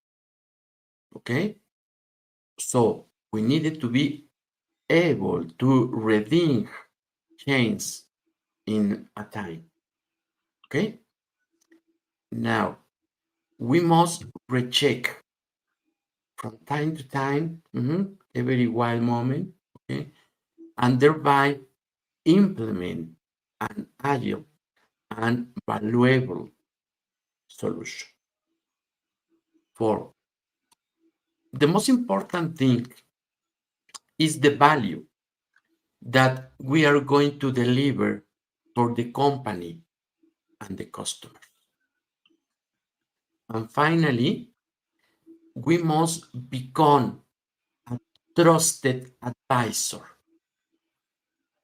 Okay. So we needed to be able to redeem change in a time. Okay. Now we must recheck from time to time, every while moment, okay, and thereby implement an agile and valuable solution. For the most important thing is the value that we are going to deliver for the company and the customer. And finally, we must become a trusted advisor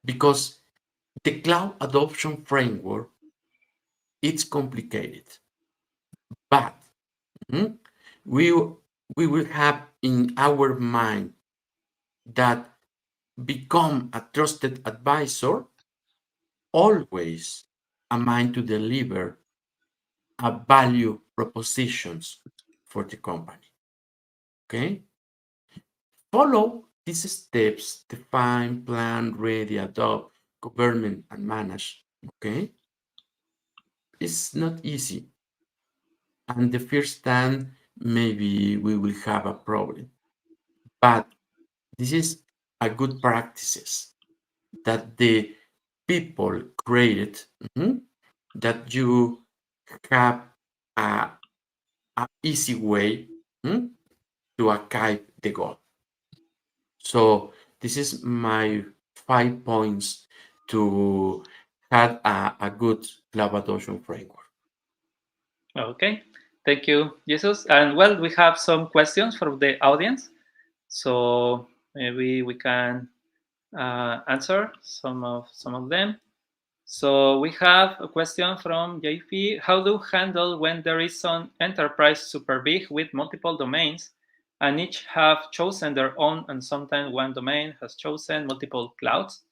because the cloud adoption framework, it's complicated, but we will have in our mind that become a trusted advisor always a mind to deliver a value propositions for the company. Okay? Follow these steps: define, plan, ready, adopt, government, and manage. Okay? It's not easy. And the first time, maybe we will have a problem. But this is a good practices that the people created, that you have a easy way to achieve the goal. So this is my 5 points to have a good cloud adoption framework. Okay, thank you, Jesus. And well, we have some questions from the audience, so maybe we can answer some of them. So we have a question from JP. How do you handle when there is an enterprise super big with multiple domains and each have chosen their own, and sometimes one domain has chosen multiple clouds?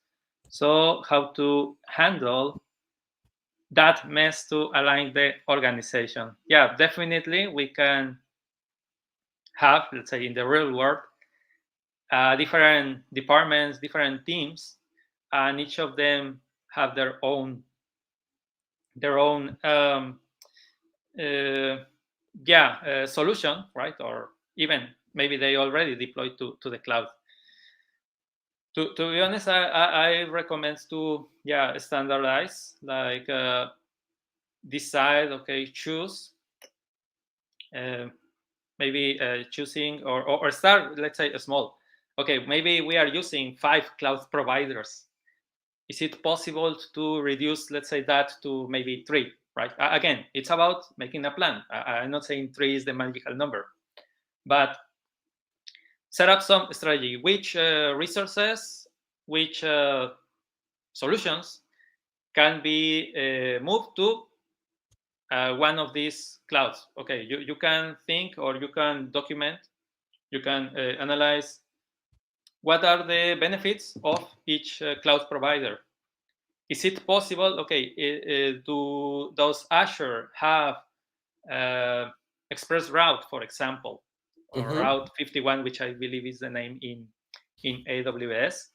So how to handle that mess to align the organization? Yeah, definitely we can have, let's say in the real world, different departments, different teams, and each of them have their own solution, right? Or even maybe they already deployed to the cloud. To be honest, I recommend to standardize, like decide, okay, choose, maybe choosing or start, let's say small. Okay, maybe we are using 5 cloud providers. Is it possible to reduce, let's say, that to maybe 3, right? Again, it's about making a plan. I'm not saying 3 is the magical number, but set up some strategy. Which resources, which solutions can be moved to one of these clouds? Okay, you can think, or you can document, you can analyze what are the benefits of each cloud provider. Is it possible? Okay, does Azure have Express Route, for example, or Route 51, which I believe is the name in AWS?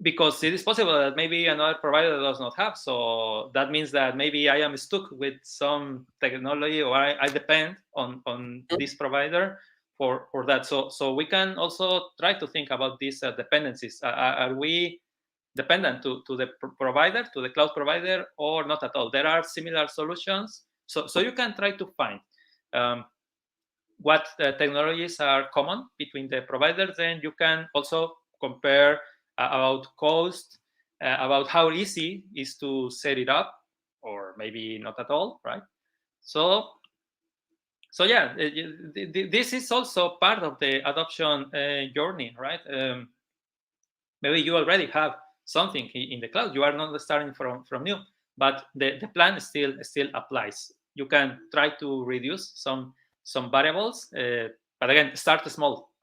Because it is possible that maybe another provider does not have. So that means that maybe I am stuck with some technology, or I depend on this provider for that. So we can also try to think about these dependencies. Are we dependent to the provider, to the cloud provider, or not at all? There are similar solutions. So you can try to find what technologies are common between the providers. Then you can also compare about cost, about how easy is to set it up, or maybe not at all, right? So So yeah, this is also part of the adoption journey, right? Maybe you already have something in the cloud. You are not starting from new, but the plan still applies. You can try to reduce some variables, but again, start small.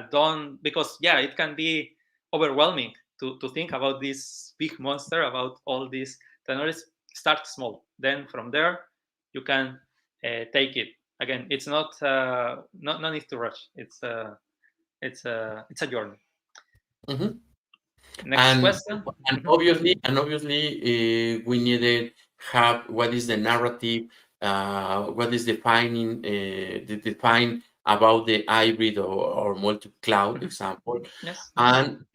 Don't, because yeah, it can be overwhelming to think about this big monster, about all these technologies. Start small. Then from there, you can take it. Again, it's not no need to rush. It's a journey. Mhm. Next question. And obviously, we needed have what is the narrative, what is defining the define about the hybrid or multi-cloud example, Yes. and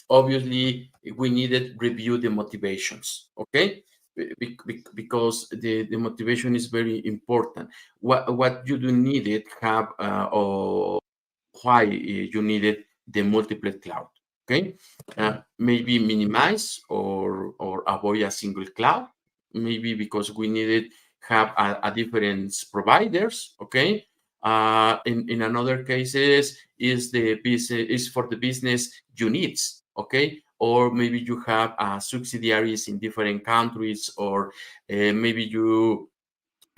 obviously we needed review the motivations. Okay. Because the motivation is very important. What you do needed have or why you needed the multiple cloud. Okay, maybe minimize or avoid a single cloud. Maybe because we needed have a different providers. Okay, in another cases is the business is for the business units. Okay, or maybe you have subsidiaries in different countries, or maybe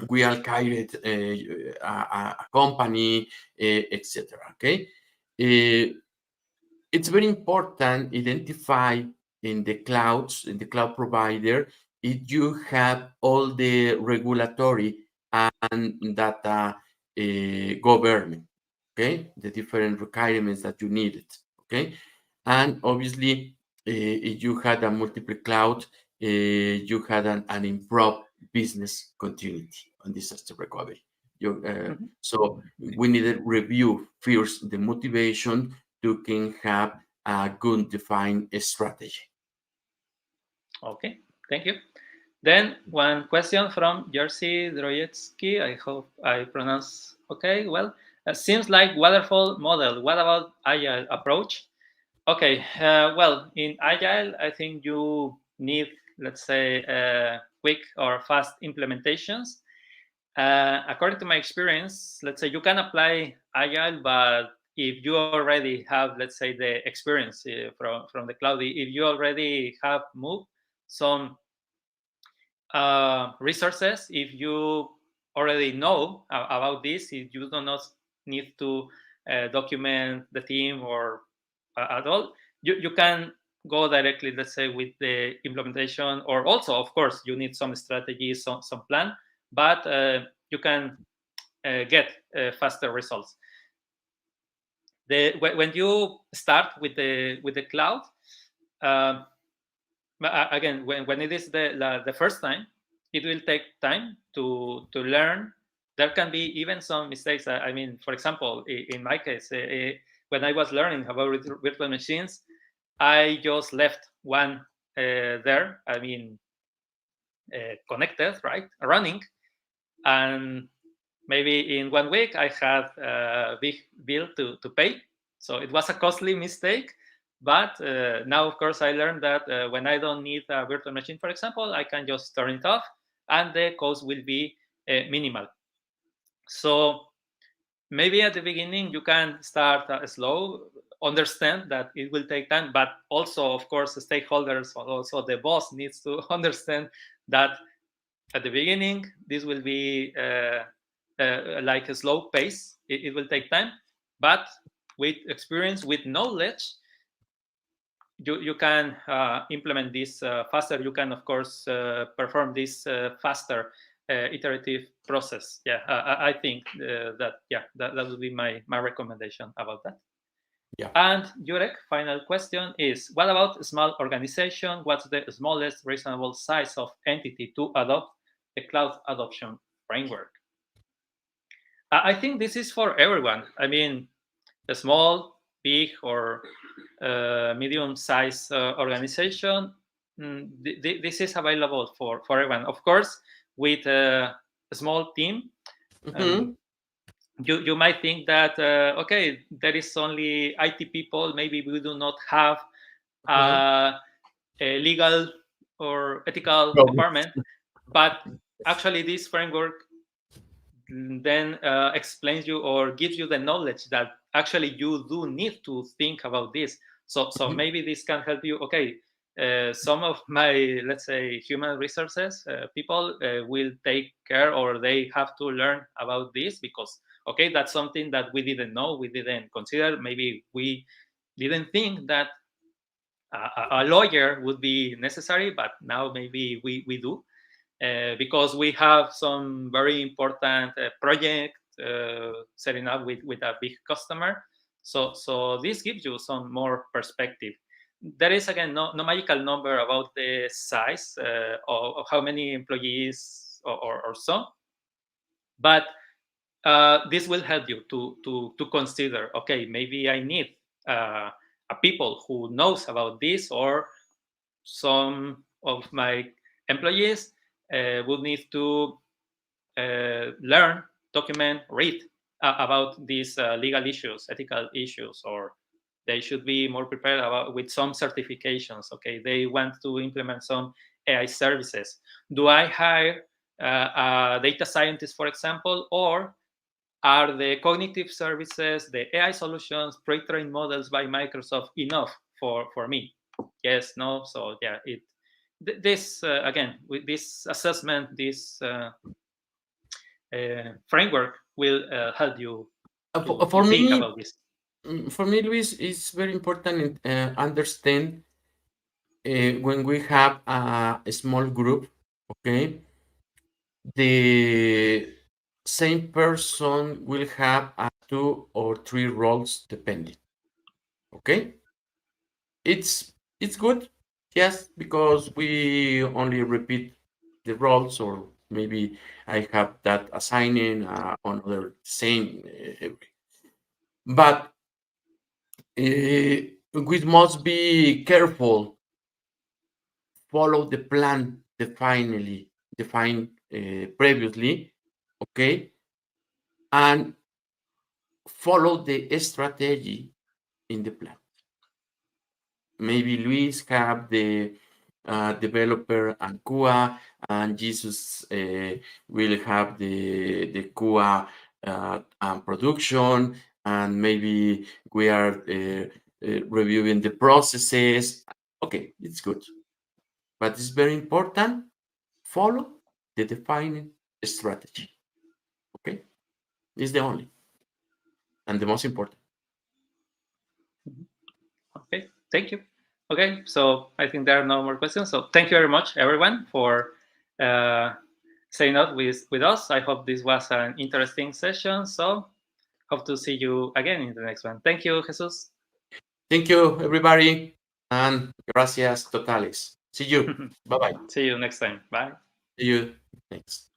we allocated a company, etc. Okay, it's very important identify in the cloud provider, if you have all the regulatory and data government, okay, the different requirements that you needed, okay, and obviously if you had a multiple cloud, you had an improved business continuity on disaster recovery. So we needed review first the motivation to can have a good defined strategy. Okay, thank you. Then one question from Jerzy Drojecki. I hope I pronounce okay. Well, seems like waterfall model. What about agile approach? Okay, well, in agile, I think you need, let's say, quick or fast implementations. According to my experience, let's say you can apply agile, but if you already have, let's say, the experience from the cloud, if you already have moved some resources, if you already know about this, if you do not need to document the team or at all, you can go directly, let's say, with the implementation. Or also, of course, you need some strategy, some plan, but you can get faster results. When you start with the cloud, uh, again, when it is the first time, it will take time to learn. There can be even some mistakes. I mean, for example, in my case, when I was learning about virtual machines, I just left one there. I mean, connected, right, running, and maybe in 1 week I had a big bill to pay. So it was a costly mistake. But now, of course, I learned that when I don't need a virtual machine, for example, I can just turn it off and the cost will be minimal. So maybe at the beginning you can start slow, understand that it will take time, but also, of course, the stakeholders, also the boss needs to understand that at the beginning this will be like a slow pace. It will take time, but with experience, with knowledge, you can implement this faster. You can, of course, perform this faster iterative process. Yeah, I think that would be my recommendation about that. Yeah. And Jurek, final question is, what about a small organization? What's the smallest reasonable size of entity to adopt the cloud adoption framework? I think this is for everyone. I mean, a small, big, or medium-sized organization, this is available for everyone. Of course, with a small team, you might think that okay, there is only IT people. Maybe we do not have a legal or ethical department, but actually, this framework then explains you or gives you the knowledge that actually you do need to think about this. So maybe this can help you. Okay, some of my, let's say, human resources people will take care, or they have to learn about this, because okay, that's something that we didn't know, we didn't consider, maybe we didn't think that a lawyer would be necessary, but now maybe we do, because we have some very important project setting up with a big customer. So this gives you some more perspective. There is, again, no magical number about the size of how many employees or so, but this will help you to consider, okay, maybe I need a people who knows about this, or some of my employees would need to learn, document, read about these legal issues, ethical issues, or they should be more prepared about with some certifications. Okay, they want to implement some AI services. Do I hire a data scientist, for example, or are the cognitive services, the AI solutions, pre-trained models by Microsoft enough for me? Yes, no. So yeah, this again, with this assessment, this framework will help you to For think me, about this. Luis, it's very important understand when we have a small group, okay, the same person will have two or three roles depending. Okay, it's good, yes, because we only repeat the roles, or maybe I have that assigning on other same, but we must be careful, follow the plan defined previously, okay, and follow the strategy in the plan. Maybe Luis have the developer and QA, and Jesus will have the QA and production, and maybe we are reviewing the processes. Okay, it's good, but it's very important, follow the defining strategy. Okay, it's the only and the most important. Okay, thank you. Okay, so I think there are no more questions. So thank you very much, everyone, for staying out with us. I hope this was an interesting session. So hope to see you again in the next one. Thank you, Jesus. Thank you, everybody, and gracias totales. See you. Bye bye. See you next time. Bye. See you next.